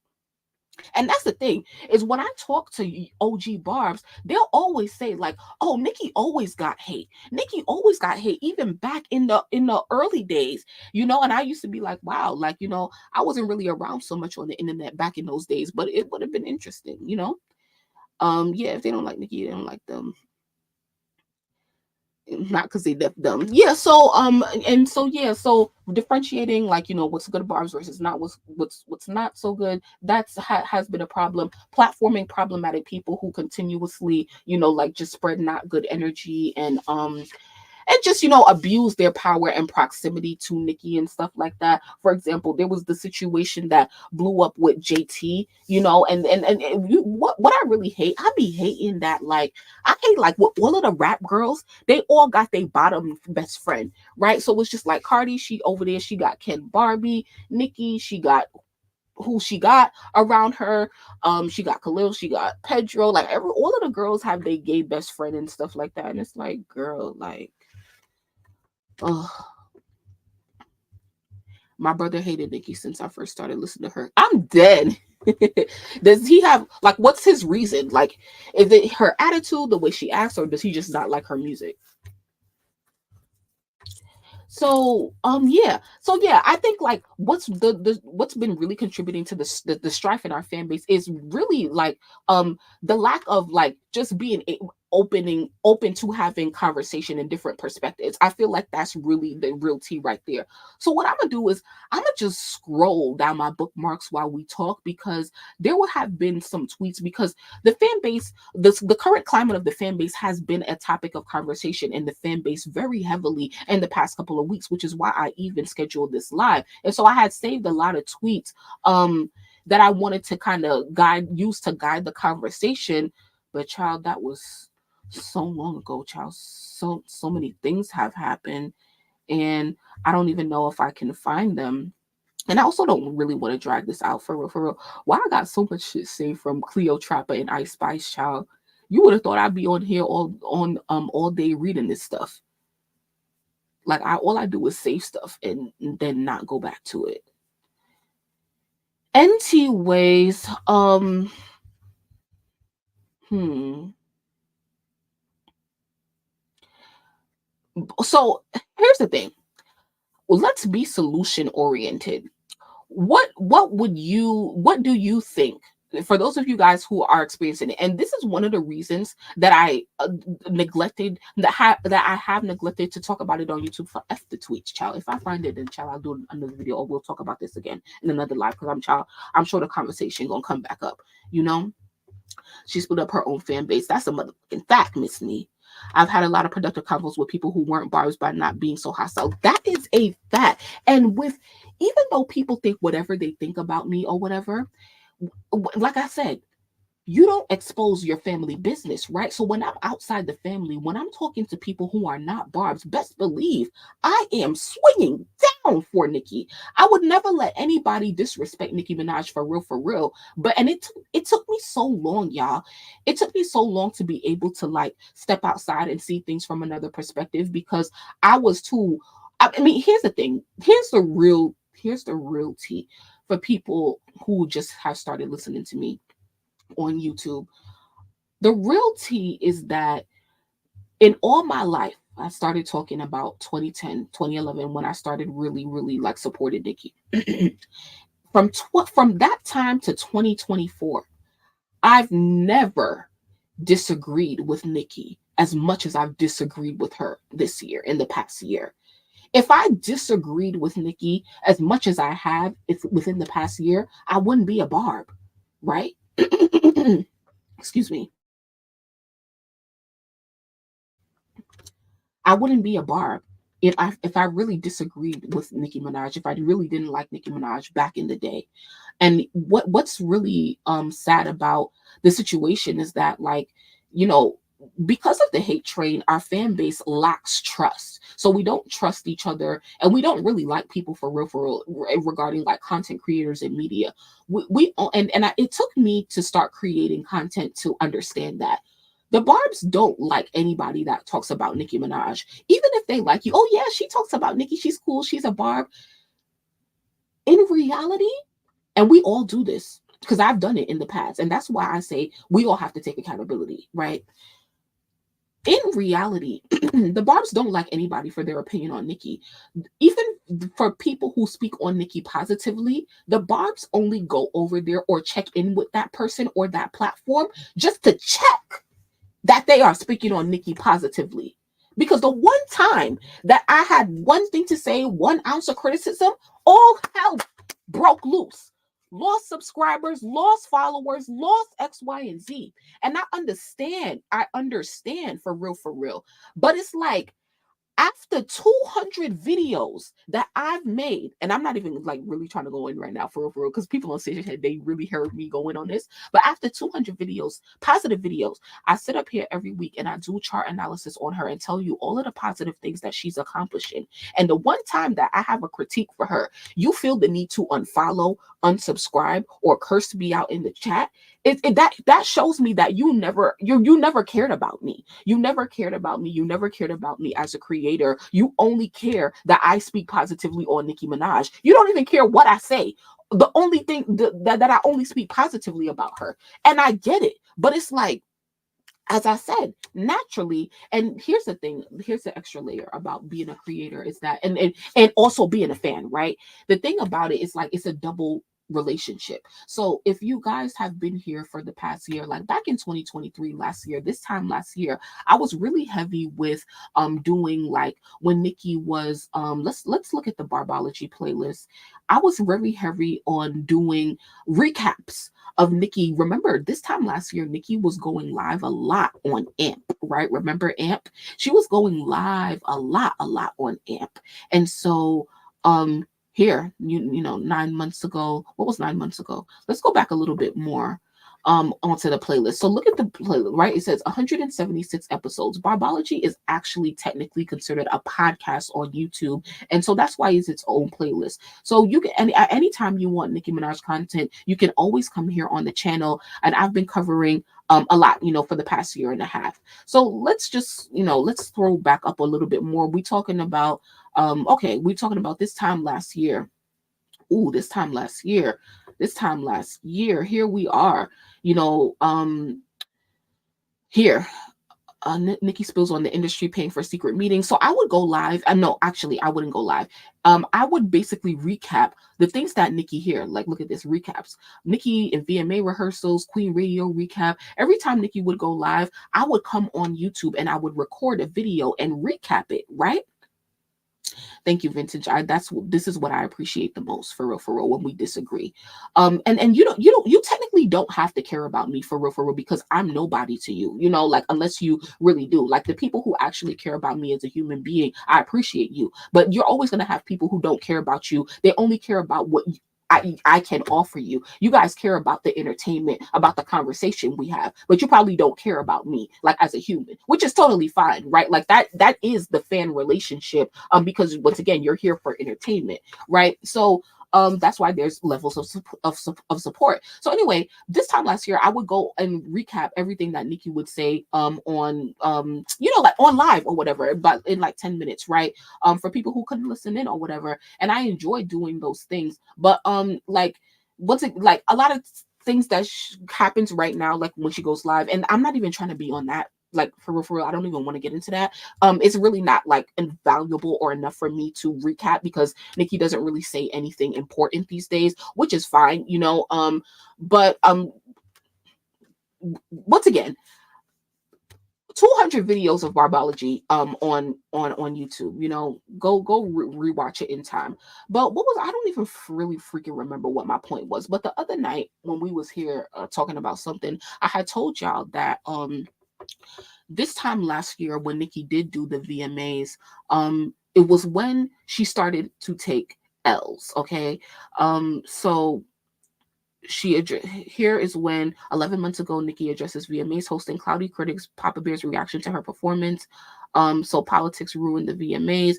And that's the thing is when I talk to OG Barbz, they'll always say like, "Oh, Nicki always got hate. Nicki always got hate, even back in the early days, you know." And I used to be like, "Wow, like you know, I wasn't really around so much on the internet back in those days, but it would have been interesting, you know." Yeah, if they don't like Nicki, they don't like them. Not because they left them. Yeah, so and so yeah, so differentiating like you know what's good Barbz versus not what's not so good. Has been a problem. Platforming problematic people who continuously you know like just spread not good energy and just you know abuse their power and proximity to Nicki and stuff like that. For example, there was the situation that blew up with JT, you know, what I really hate, I be hating that like I hate like with all of the rap girls, they all got their bottom best friend, right? So it's just like Cardi, she over there, she got Ken Barbie, Nicki, she got who she got around her. She got Khalil, she got Pedro, like all of the girls have their gay best friend and stuff like that. And it's like, girl, like oh, my brother hated Nicki since I first started listening to her. I'm dead. Does he have like what's his reason? Like, is it her attitude, the way she acts, or does he just not like her music? So yeah, I think like what's been really contributing to the strife in our fan base is really like the lack of like just being open to having conversation and different perspectives. I feel like that's really the real tea right there. So what I'm gonna do is I'm gonna just scroll down my bookmarks while we talk because there will have been some tweets because the fan base, the current climate of the fan base has been a topic of conversation in the fan base very heavily in the past couple of weeks, which is why I even scheduled this live. And so I had saved a lot of tweets that I wanted to kind of use to guide the conversation. But child, that was so long ago, child. So many things have happened, and I don't even know if I can find them. And I also don't really want to drag this out for real, for real. Why I got so much shit saved from Cleopatra and Ice Spice, child. You would have thought I'd be on here all day reading this stuff. Like all I do is save stuff and then not go back to it. NT ways, hmm. So here's the thing. Well, let's be solution oriented. What do you think for those of you guys who are experiencing it, and this is one of the reasons that I I have neglected to talk about it on YouTube for F the tweets, child. If I find it, then child, I'll do another video or we'll talk about this again in another live because I'm sure the conversation gonna come back up. You know, she split up her own fan base. That's a motherfucking fact, Miss Me. I've had a lot of productive convos with people who weren't barbs by not being so hostile. That is a fact. And with even though people think whatever they think about me or whatever, like I said, you don't expose your family business, right? So when I'm outside the family, when I'm talking to people who are not Barb's, best believe I am swinging down for Nicki. I would never let anybody disrespect Nicki Minaj for real, for real. But and it took me so long, y'all. It took me so long to be able to like step outside and see things from another perspective because I was too. I mean, here's the thing. Here's the real tea for people who just have started listening to me on YouTube. The real tea is that in all my life, I started talking about 2010, 2011 when I started really, really like supported Nicki. From that time to 2024, I've never disagreed with Nicki as much as I've disagreed with her this year, in the past year. If I disagreed with Nicki as much as I have if within the past year, I wouldn't be a Barb, right? Excuse me. I wouldn't be a Barb if I really disagreed with Nicki Minaj, if I really didn't like Nicki Minaj back in the day. And what's really sad about the situation is that like, you know, because of the hate train, our fan base lacks trust. So we don't trust each other and we don't really like people for real regarding like content creators and media. It took me to start creating content to understand that the Barbs don't like anybody that talks about Nicki Minaj. Even if they like you, oh yeah, she talks about Nicki, she's cool, she's a Barb. In reality, and we all do this because I've done it in the past, and that's why I say we all have to take accountability, right? In reality, the Barbs don't like anybody for their opinion on Nicki. Even for people who speak on Nicki positively, the Barbs only go over there or check in with that person or that platform just to check that they are speaking on Nicki positively. Because the one time that I had one thing to say, 1 ounce of criticism, all hell broke loose. Lost subscribers, lost followers, lost X, Y, and Z. And I understand for real, for real. But it's like, after 200 videos that I've made, and I'm not even like really trying to go in right now for real, because people on stage they really heard me going on this. But after 200 videos, positive videos, I sit up here every week and I do chart analysis on her and tell you all of the positive things that she's accomplishing. And the one time that I have a critique for her, you feel the need to unfollow, unsubscribe, or curse me out in the chat. That shows me that you never cared about me. You never cared about me. You never cared about me as a creator. You only care that I speak positively on Nicki Minaj. You don't even care what I say. The only thing that I only speak positively about her. And I get it. But it's like, as I said, naturally, and here's the thing, here's the extra layer about being a creator is that, and also being a fan, right? The thing about it is like, it's a double relationship. So if you guys have been here for the past year, like back in 2023, this time last year, I was really heavy with doing like when Nicki was let's look at the Barbology playlist. I was very heavy on doing recaps of Nicki. Remember, this time last year, Nicki was going live a lot on AMP, right? Remember AMP? She was going live a lot on AMP. And so here, you know, 9 months ago, what was 9 months ago? Let's go back a little bit more onto the playlist. So look at the playlist, right? It says 176 episodes. Barbology is actually technically considered a podcast on YouTube. And so that's why it's its own playlist. So you can, at any time you want Nicki Minaj content, you can always come here on the channel. And I've been covering a lot, you know, for the past year and a half. So let's just, you know, let's throw back up a little bit more. We're talking about this time last year. Ooh, this time last year, here we are, you know, here, Nicki spills on the industry paying for secret meetings. So I would go live. No, actually, I wouldn't go live. I would basically recap the things that Nicki here. Like, look at this recaps. Nicki and VMA rehearsals, Queen Radio recap. Every time Nicki would go live, I would come on YouTube and I would record a video and recap it, right? Thank you, Vintage. This is what I appreciate the most, for real, when we disagree. And you technically don't have to care about me for real, because I'm nobody to you, you know, like, unless you really do. Like, the people who actually care about me as a human being, I appreciate you. But you're always going to have people who don't care about you. They only care about what I can offer you. You guys care about the entertainment, about the conversation we have, but you probably don't care about me like as a human, which is totally fine, right? Like that is the fan relationship. Because once again, you're here for entertainment, right? So that's why there's levels of support. So anyway, this time last year I would go and recap everything that Nicki would say on like on live or whatever, but in like 10 minutes, right? For people who couldn't listen in or whatever. And I enjoy doing those things. But like what's it like a lot of things that happens right now, like when she goes live, and I'm not even trying to be on that, like for real, I don't even want to get into that. It's really not like invaluable or enough for me to recap because Nicki doesn't really say anything important these days, which is fine, but once again, 200 videos of Barbology on YouTube. Go rewatch it in time. But what was I don't even really freaking remember what my point was. But the other night when we was here talking about something, I had told y'all that this time last year when Nicki did do the VMAs, it was when she started to take L's. Okay, so here is when 11 months ago Nicki addresses VMAs hosting cloudy critics Papa Bear's reaction to her performance. So politics ruined the VMAs,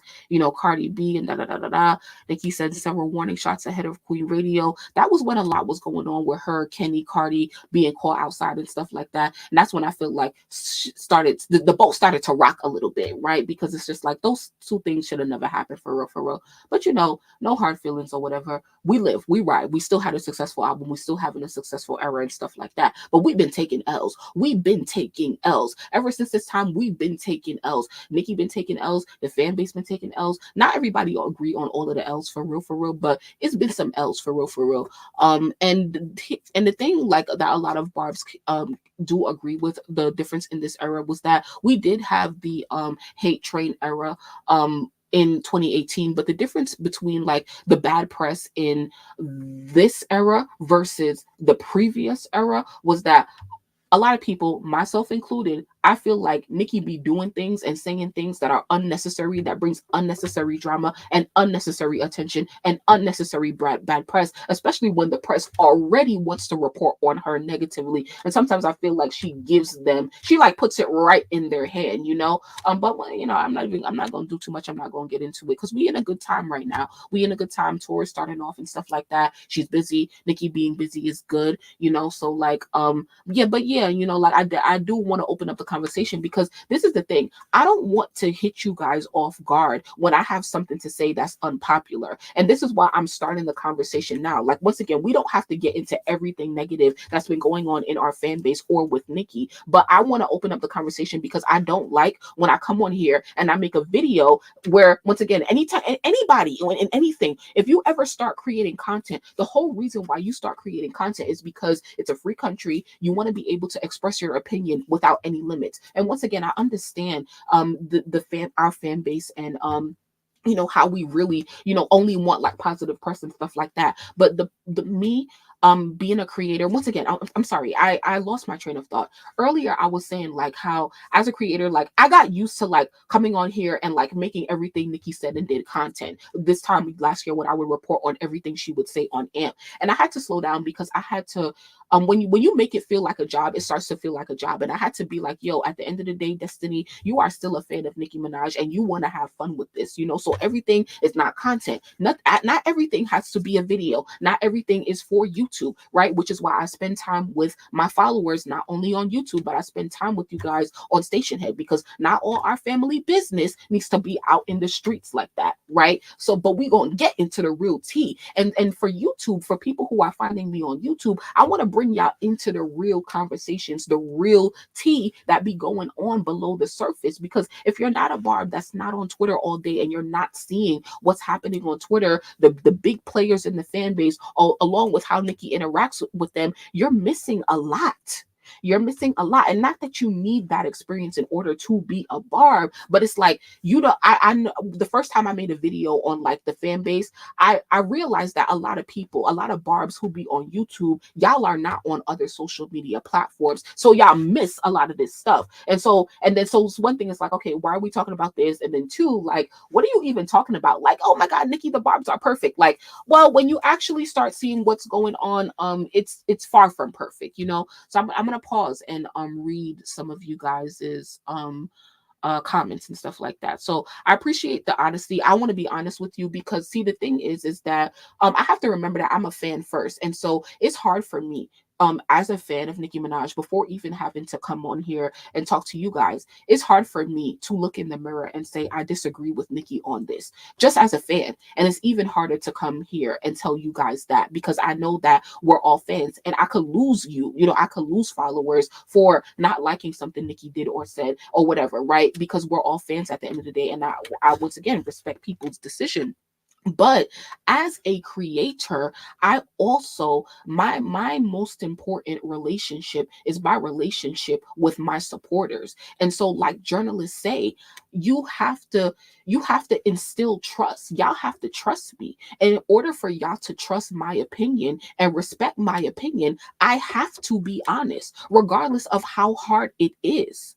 Cardi B and da da da da da. Nicki said several warning shots ahead of Queen Radio. That was when a lot was going on with her, Kenny, Cardi being caught outside and stuff like that. And that's when I feel like the boat started to rock a little bit, right? Because it's just like those two things should have never happened for real, for real. But no hard feelings or whatever. We live, we ride. We still had a successful album. We still having a successful era and stuff like that. But we've been taking L's. We've been taking L's ever since this time. We've been taking L's. Nicki been taking L's. The fan base been taking L's. Not everybody will agree on all of the L's for real, but it's been some L's for real. And the thing like that a lot of Barbz do agree with the difference in this era was that we did have the hate train era in 2018, but the difference between like the bad press in this era versus the previous era was that a lot of people, myself included, I feel like Nicki be doing things and saying things that are unnecessary, that brings unnecessary drama and unnecessary attention and unnecessary bad press, especially when the press already wants to report on her negatively. And sometimes I feel like she like puts it right in their head, But I'm not gonna do too much. I'm not gonna get into it because we in a good time right now. We in a good time. Tour starting off and stuff like that. She's busy. Nicki being busy is good, So like like I do want to open up the conversation because this is the thing. I don't want to hit you guys off guard when I have something to say that's unpopular. And this is why I'm starting the conversation now. Like, once again, we don't have to get into everything negative that's been going on in our fan base or with Nicki, but I want to open up the conversation because I don't like when I come on here and I make a video where, once again, anytime anybody in anything, if you ever start creating content, the whole reason why you start creating content is because it's a free country. You want to be able to express your opinion without any limits. And once again, I understand our fan base and how we really only want like positive press and stuff like that. But the me being a creator, once again, I'm sorry, I lost my train of thought earlier. I was saying like how as a creator, like I got used to like coming on here and like making everything Nicki said and did content. This time last year when I would report on everything she would say on AMP, and I had to slow down because I had to when you make it feel like a job, it starts to feel like a job. And I had to be like, yo, at the end of the day, Destiny, you are still a fan of Nicki Minaj and you want to have fun with this, so everything is not content. Not everything has to be a video. Not everything is for YouTube, right? Which is why I spend time with my followers, not only on YouTube, but I spend time with you guys on Stationhead, because not all our family business needs to be out in the streets like that, right? So, but we gonna get into the real tea. And for YouTube, for people who are finding me on YouTube, I want to bring y'all into the real conversations, the real tea that be going on below the surface. Because if you're not a Barb that's not on Twitter all day and you're not seeing what's happening on Twitter, the big players in the fan base, along with how Nicki interacts with them, you're missing a lot. You're missing a lot. And not that you need that experience in order to be a barb, but it's like, you know, I know the first time I made a video on like the fan base, I realized that a lot of people, a lot of barbs who be on YouTube, y'all are not on other social media platforms. So y'all miss a lot of this stuff. And then one thing is like, okay, why are we talking about this? And then two, like, what are you even talking about? Like, oh my God, Nicki, the barbs are perfect. Like, well, when you actually start seeing what's going on, it's far from perfect, you know. So I'm gonna pause and read some of you guys's comments and stuff like that. So I appreciate the honesty. I want to be honest with you because see, the thing is that I have to remember that I'm a fan first, and so it's hard for me as a fan of Nicki Minaj, before even having to come on here and talk to you guys, it's hard for me to look in the mirror and say I disagree with Nicki on this, just as a fan. And it's even harder to come here and tell you guys that because I know that we're all fans, and I could lose you, you know, I could lose followers for not liking something Nicki did or said or whatever, right? Because we're all fans at the end of the day, and I once again respect people's decision. But as a creator, I also, my most important relationship is my relationship with my supporters. And so, like journalists say, you have to instill trust. Y'all have to trust me. And in order for y'all to trust my opinion and respect my opinion, I have to be honest, regardless of how hard it is.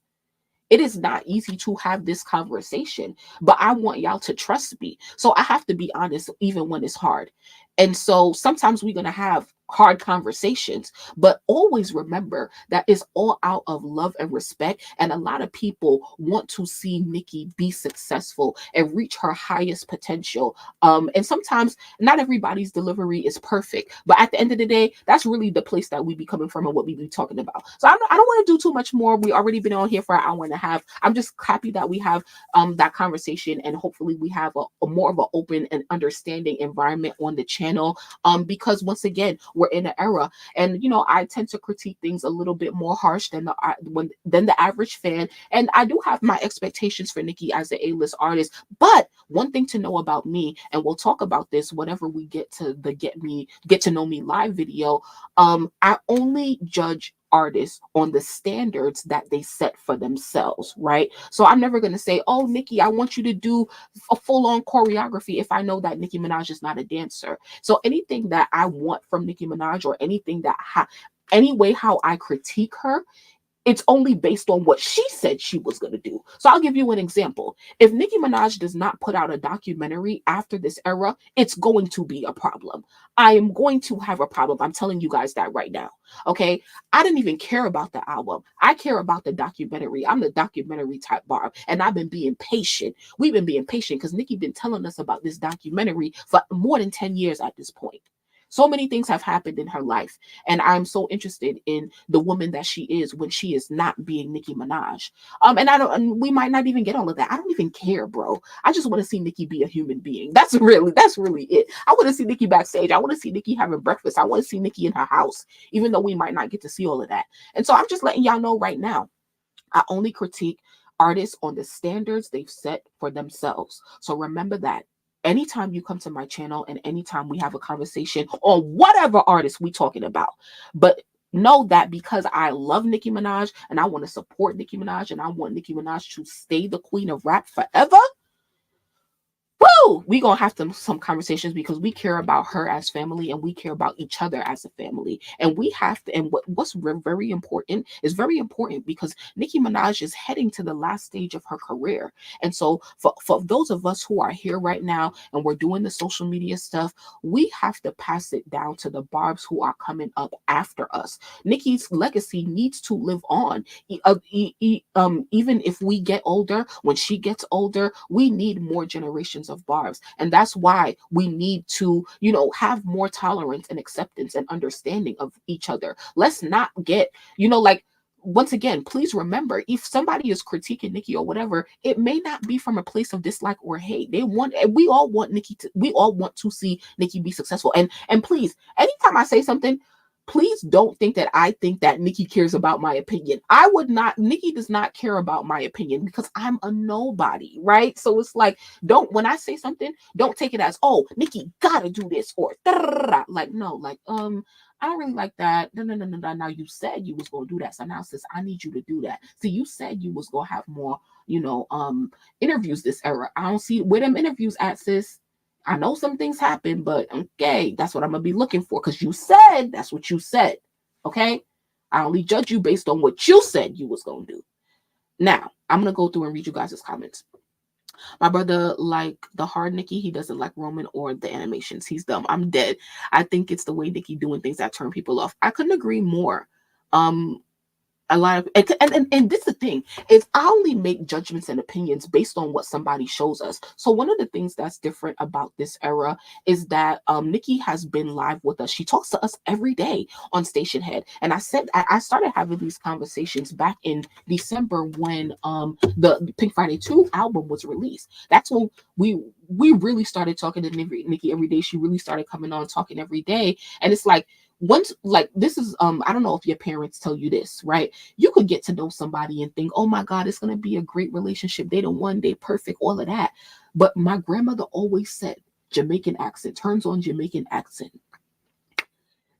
It is not easy to have this conversation, but I want y'all to trust me. So I have to be honest, even when it's hard. And so sometimes we're going to have hard conversations, but always remember that it's all out of love and respect. And a lot of people want to see Nicki be successful and reach her highest potential. And sometimes not everybody's delivery is perfect, but at the end of the day, that's really the place that we be coming from and what we be talking about. So I don't want to do too much more. We already been on here for an hour and a half. I'm just happy that we have that conversation, and hopefully we have a more of an open and understanding environment on the channel. Because once again, we're in an era, and you know, I tend to critique things a little bit more harsh than the average fan, and I do have my expectations for Nicki as an A-list artist. But one thing to know about me, and we'll talk about this whenever we get to the get to know me live video, I only judge artists on the standards that they set for themselves, right? So I'm never going to say, oh, Nicki, I want you to do a full-on choreography if I know that Nicki Minaj is not a dancer. So anything that I want from Nicki Minaj, or anything that any way how I critique her, it's only based on what she said she was going to do. So I'll give you an example. If Nicki Minaj does not put out a documentary after this era, it's going to be a problem. I am going to have a problem. I'm telling you guys that right now. Okay. I didn't even care about the album. I care about the documentary. I'm the documentary type barb, and I've been being patient. We've been being patient because Nicki been telling us about this documentary for more than 10 years at this point. So many things have happened in her life, and I'm so interested in the woman that she is when she is not being Nicki Minaj. And we might not even get all of that. I don't even care, bro. I just want to see Nicki be a human being. That's really it. I want to see Nicki backstage. I want to see Nicki having breakfast. I want to see Nicki in her house, even though we might not get to see all of that. And so I'm just letting y'all know right now, I only critique artists on the standards they've set for themselves. So remember that. Anytime you come to my channel and anytime we have a conversation on whatever artist we talking about, but know that because I love Nicki Minaj and I want to support Nicki Minaj and I want Nicki Minaj to stay the queen of rap forever, woo, we gonna have some conversations because we care about her as family and we care about each other as a family. And we have to, and what's very important is very important because Nicki Minaj is heading to the last stage of her career. And so for those of us who are here right now and we're doing the social media stuff, we have to pass it down to the barbs who are coming up after us. Nicki's legacy needs to live on. Even if we get older, when she gets older, we need more generations of barbs, and that's why we need to, you know, have more tolerance and acceptance and understanding of each other. Let's not get, you know, like, once again, please remember, if somebody is critiquing Nicki or whatever, it may not be from a place of dislike or hate. We all want to see Nicki be successful. And please, anytime I say something, please don't think that I think that Nicki cares about my opinion. I would not. Nicki does not care about my opinion because I'm a nobody, right? So it's like, when I say something, don't take it as, oh, Nicki gotta do this or like, no, like, I don't really like that. No, no, no, no, no. Now you said you was gonna do that. So now sis, I need you to do that. See, you said you was gonna have more, interviews this era. I don't see where them interviews at, sis. I know some things happen, but okay, that's what I'm gonna be looking for. Cause you said that's what you said. Okay. I only judge you based on what you said you was gonna do. Now, I'm gonna go through and read you guys' comments. My brother like the hard Nicki. He doesn't like Roman or the animations. He's dumb. I'm dead. I think it's the way Nicki doing things that turn people off. I couldn't agree more. Um, a lot of and this is the thing is I only make judgments and opinions based on what somebody shows us. So one of the things that's different about this era is that Nicki has been live with us. She talks to us every day on Station Head, and I started having these conversations back in December when the Pink Friday 2 album was released. That's when we really started talking to Nicki every day. She really started coming on talking every day, and it's like once, like, this is I don't know if your parents tell you this, right? You could get to know somebody and think, oh my god, it's going to be a great relationship, they don't one day perfect, all of that. But my grandmother always said, Jamaican accent turns on Jamaican accent,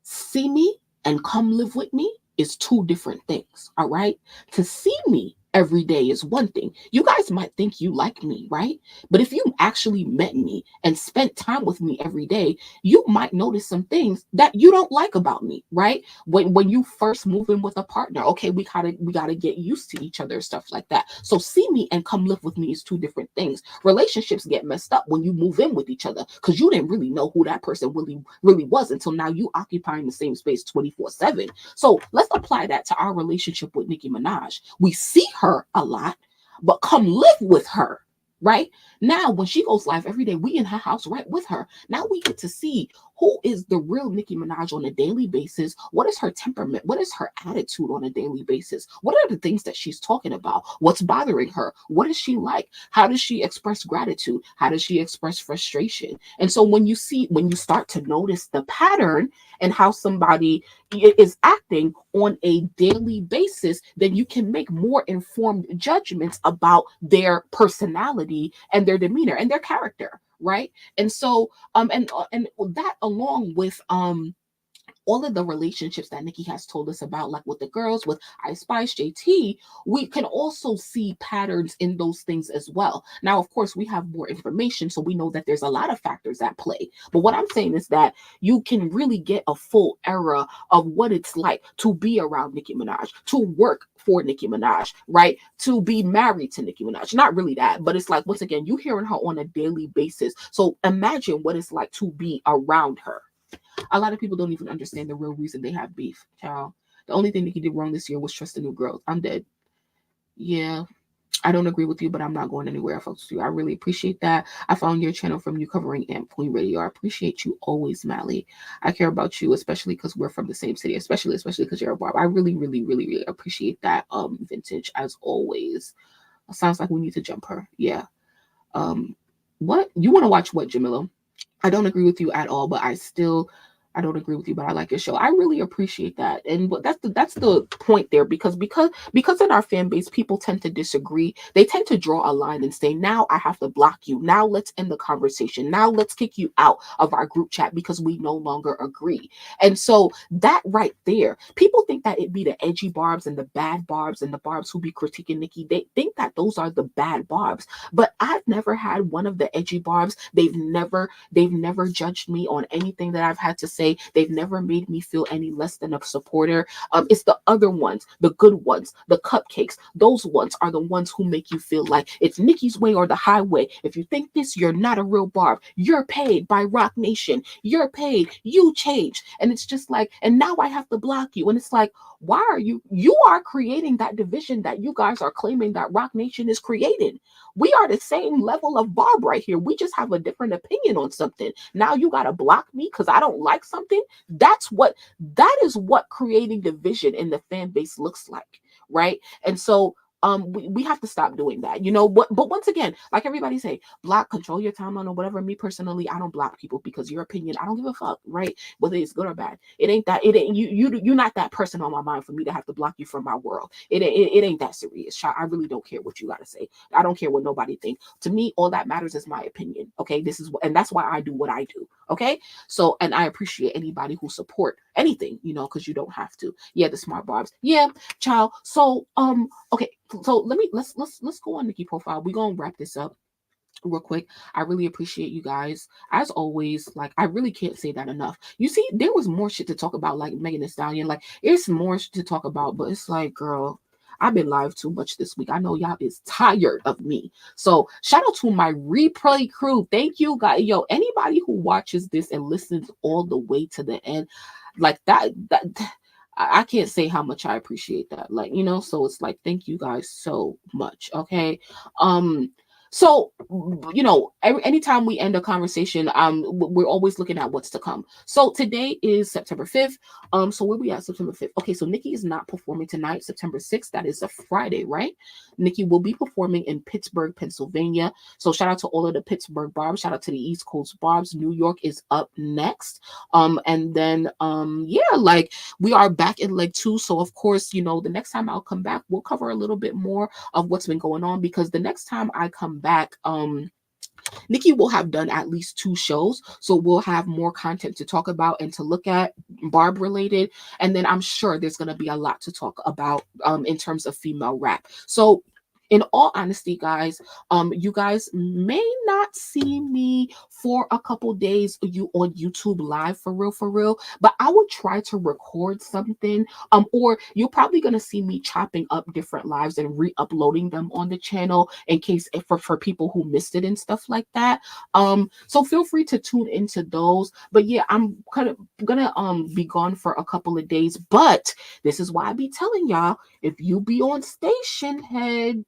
see me and come live with me is two different things. All right, to see me every day is one thing. You guys might think you like me, right? But if you actually met me and spent time with me every day, you might notice some things that you don't like about me, right? When you first move in with a partner, okay, we gotta get used to each other, stuff like that. So see me and come live with me is two different things. Relationships get messed up when you move in with each other because you didn't really know who that person really was until now you occupying the same space 24/7. So let's apply that to our relationship with Nicki Minaj. We see her a lot, but come live with her. Right now, when she goes live every day, we in her house right with her. Now we get to see who is the real Nicki Minaj on a daily basis. What is her temperament? What is her attitude on a daily basis? What are the things that she's talking about? What's bothering her? What is she like? How does she express gratitude? How does she express frustration? And so when you start to notice the pattern and how somebody is acting on a daily basis, then you can make more informed judgments about their personality and their demeanor and their character, right? And so and that along with all of the relationships that Nicki has told us about, like with the girls, with Ice Spice, JT, we can also see patterns in those things as well. Now, of course, we have more information, so we know that there's a lot of factors at play. But what I'm saying is that you can really get a full era of what it's like to be around Nicki Minaj, to work for Nicki Minaj, right? To be married to Nicki Minaj. Not really that, but it's like, once again, you hearing her on a daily basis. So imagine what it's like to be around her. A lot of people don't even understand the real reason they have beef, child. The only thing Nicki did wrong this year was trust a new girl. I'm dead. Yeah, I don't agree with you, but I'm not going anywhere, folks. I really appreciate that. I found your channel from you covering Amp Queen Radio. I appreciate you always, Mally. I care about you, especially because we're from the same city, especially because you're a Barb. I really, really, really, really appreciate that. Vintage as always. Sounds like we need to jump her. Yeah. What you want to watch? What, Jamila? I don't agree with you at all, but I don't agree with you, but I like your show. I really appreciate that. And that's the point there, because in our fan base, people tend to disagree. They tend to draw a line and say, now I have to block you. Now let's end the conversation. Now let's kick you out of our group chat because we no longer agree. And so that right there, people think that it be the edgy Barbz and the bad Barbz and the Barbz who be critiquing Nicki. They think that those are the bad Barbz. But I've never had one of the edgy Barbz. They've never judged me on anything that I've had to say. They've never made me feel any less than a supporter. It's the other ones, the good ones, the cupcakes. Those ones are the ones who make you feel like it's Nicki's way or the highway. If you think this, you're not a real Barb. You're paid by Rock Nation. You're paid. You change. And it's just like, and now I have to block you. And it's like, why are you are creating that division that you guys are claiming that Rock Nation is creating. We are the same level of Barb right here. We just have a different opinion on something. Now you got to block me because I don't like something. That is what creating division in the fan base looks like, right? And so we have to stop doing that, but once again, like everybody say, block, control your timeline or whatever. Me personally, I don't block people because your opinion, I don't give a fuck, right? Whether it's good or bad. It ain't you're not that person on my mind for me to have to block you from my world. It ain't that serious, child. I really don't care what you gotta say. I don't care what nobody thinks. To me, all that matters is my opinion. Okay, and that's why I do what I do. Okay. So, and I appreciate anybody who support anything, you know, because you don't have to. Yeah, the smart Barbz. Yeah, child. So, okay. So let's go on Nicki profile. We're gonna wrap this up real quick. I really appreciate you guys as always. Like, I really can't say that enough. You see, there was more shit to talk about, like Megan Thee Stallion. Like, it's more to talk about, but it's like, girl, I've been live too much this week. I know y'all is tired of me. So shout out to my replay crew. Thank you guys. Yo, anybody who watches this and listens all the way to the end, like that I can't say how much I appreciate that. Like, you know, so it's like, thank you guys so much. Okay. Um, so, you know, anytime we end a conversation, we're always looking at what's to come. So today is September 5th. So where we at September 5th? Okay, so Nicki is not performing tonight, September 6th. That is a Friday, right? Nicki will be performing in Pittsburgh, Pennsylvania. So shout out to all of the Pittsburgh Barbz. Shout out to the East Coast Barbz. New York is up next. And then yeah, like, we are back in leg 2. So of course, you know, the next time I'll come back, we'll cover a little bit more of what's been going on, because the next time I come back, Nicki will have done at least 2 shows, so we'll have more content to talk about and to look at, Barb related, and then I'm sure there's going to be a lot to talk about in terms of female rap. So in all honesty, guys, you guys may not see me for a couple days you on YouTube live for real, but I would try to record something, or you're probably gonna see me chopping up different lives and re-uploading them on the channel in case, for people who missed it and stuff like that. So feel free to tune into those. But yeah, I'm kind of gonna be gone for a couple of days, but this is why I be telling y'all, if you be on Station Head,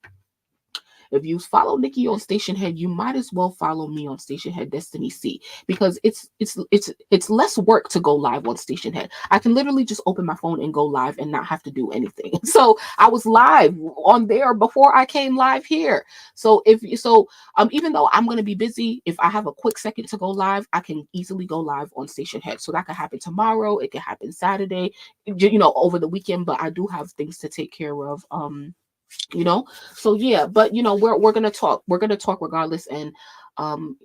if you follow Nicki on Station Head, you might as well follow me on Station Head Destiny C, because it's less work to go live on Station Head. I can literally just open my phone and go live and not have to do anything. So I was live on there before I came live here. So even though I'm gonna be busy, if I have a quick second to go live, I can easily go live on Station Head. So that could happen tomorrow. It could happen Saturday, you know, over the weekend. But I do have things to take care of. You know, so yeah, but you know, we're gonna talk regardless, and I'm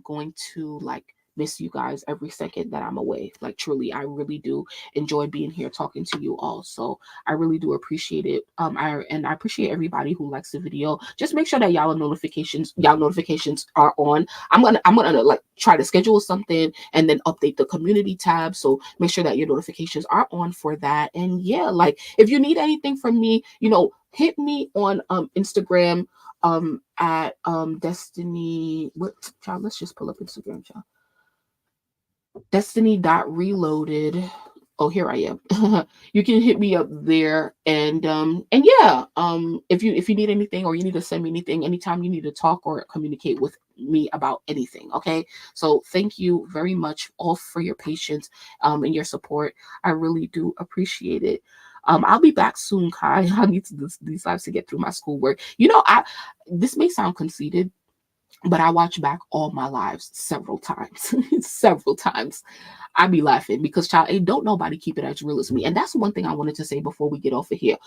going to, like, miss you guys every second that I'm away. Like, truly, I really do enjoy being here talking to you all. So I really do appreciate it. I appreciate everybody who likes the video. Just make sure that y'all notifications are on. I'm gonna like try to schedule something and then update the community tab. So make sure that your notifications are on for that. And yeah, like, if you need anything from me, you know, hit me on Instagram at Destiny. What, child? Let's just pull up Instagram, child. Destiny.reloaded. Oh, here I am. You can hit me up there, and yeah, if you need anything, or you need to send me anything, anytime you need to talk or communicate with me about anything. Okay, so thank you very much all for your patience and your support. I really do appreciate it. I'll be back soon, Kai. I need these lives to get through my schoolwork. You know, this may sound conceited, but I watch back all my lives several times. Several times. I be laughing because, child, ain't don't nobody keep it as real as me. And that's one thing I wanted to say before we get off of here.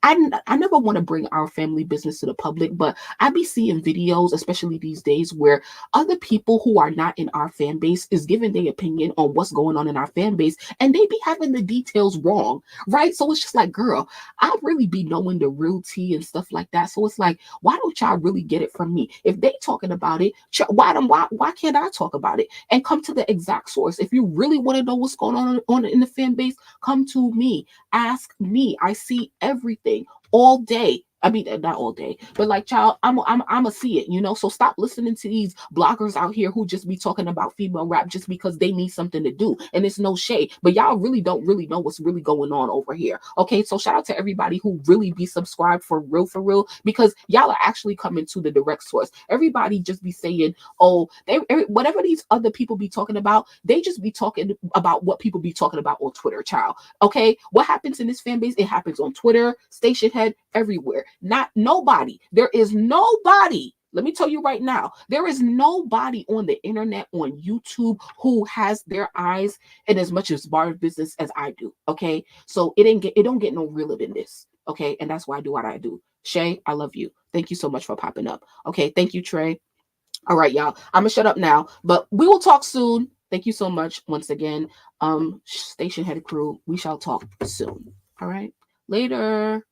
I never want to bring our family business to the public, but I be seeing videos, especially these days, where other people who are not in our fan base is giving their opinion on what's going on in our fan base, and they be having the details wrong, right? So it's just like, girl, I really be knowing the real tea and stuff like that. So it's like, why don't y'all really get it from me? If they talking about it, why can't I talk about it and come to the exact source? If you really want to know what's going on in the fan base, come to me. Ask me. I see everything all day. I mean, not all day, but like, child, I'm a see it, you know. So stop listening to these bloggers out here who just be talking about female rap just because they need something to do, and it's no shade, but y'all really don't really know what's really going on over here. Okay, so shout out to everybody who really be subscribed for real, because y'all are actually coming to the direct source. Everybody just be saying, oh, whatever these other people be talking about, they just be talking about what people be talking about on Twitter, child. Okay, what happens in this fan base? It happens on Twitter, Station Head, everywhere. Not nobody. There is nobody. Let me tell you right now, there is nobody on the internet, on YouTube, who has their eyes in as much as Barbz business as I do. Okay, so it don't get no realer than this. Okay, and that's why I do what I do. Shay, I love you. Thank you so much for popping up. Okay, thank you, Trey. All right, y'all. I'm gonna shut up now, but we will talk soon. Thank you so much once again. Station head crew, we shall talk soon. All right. Later.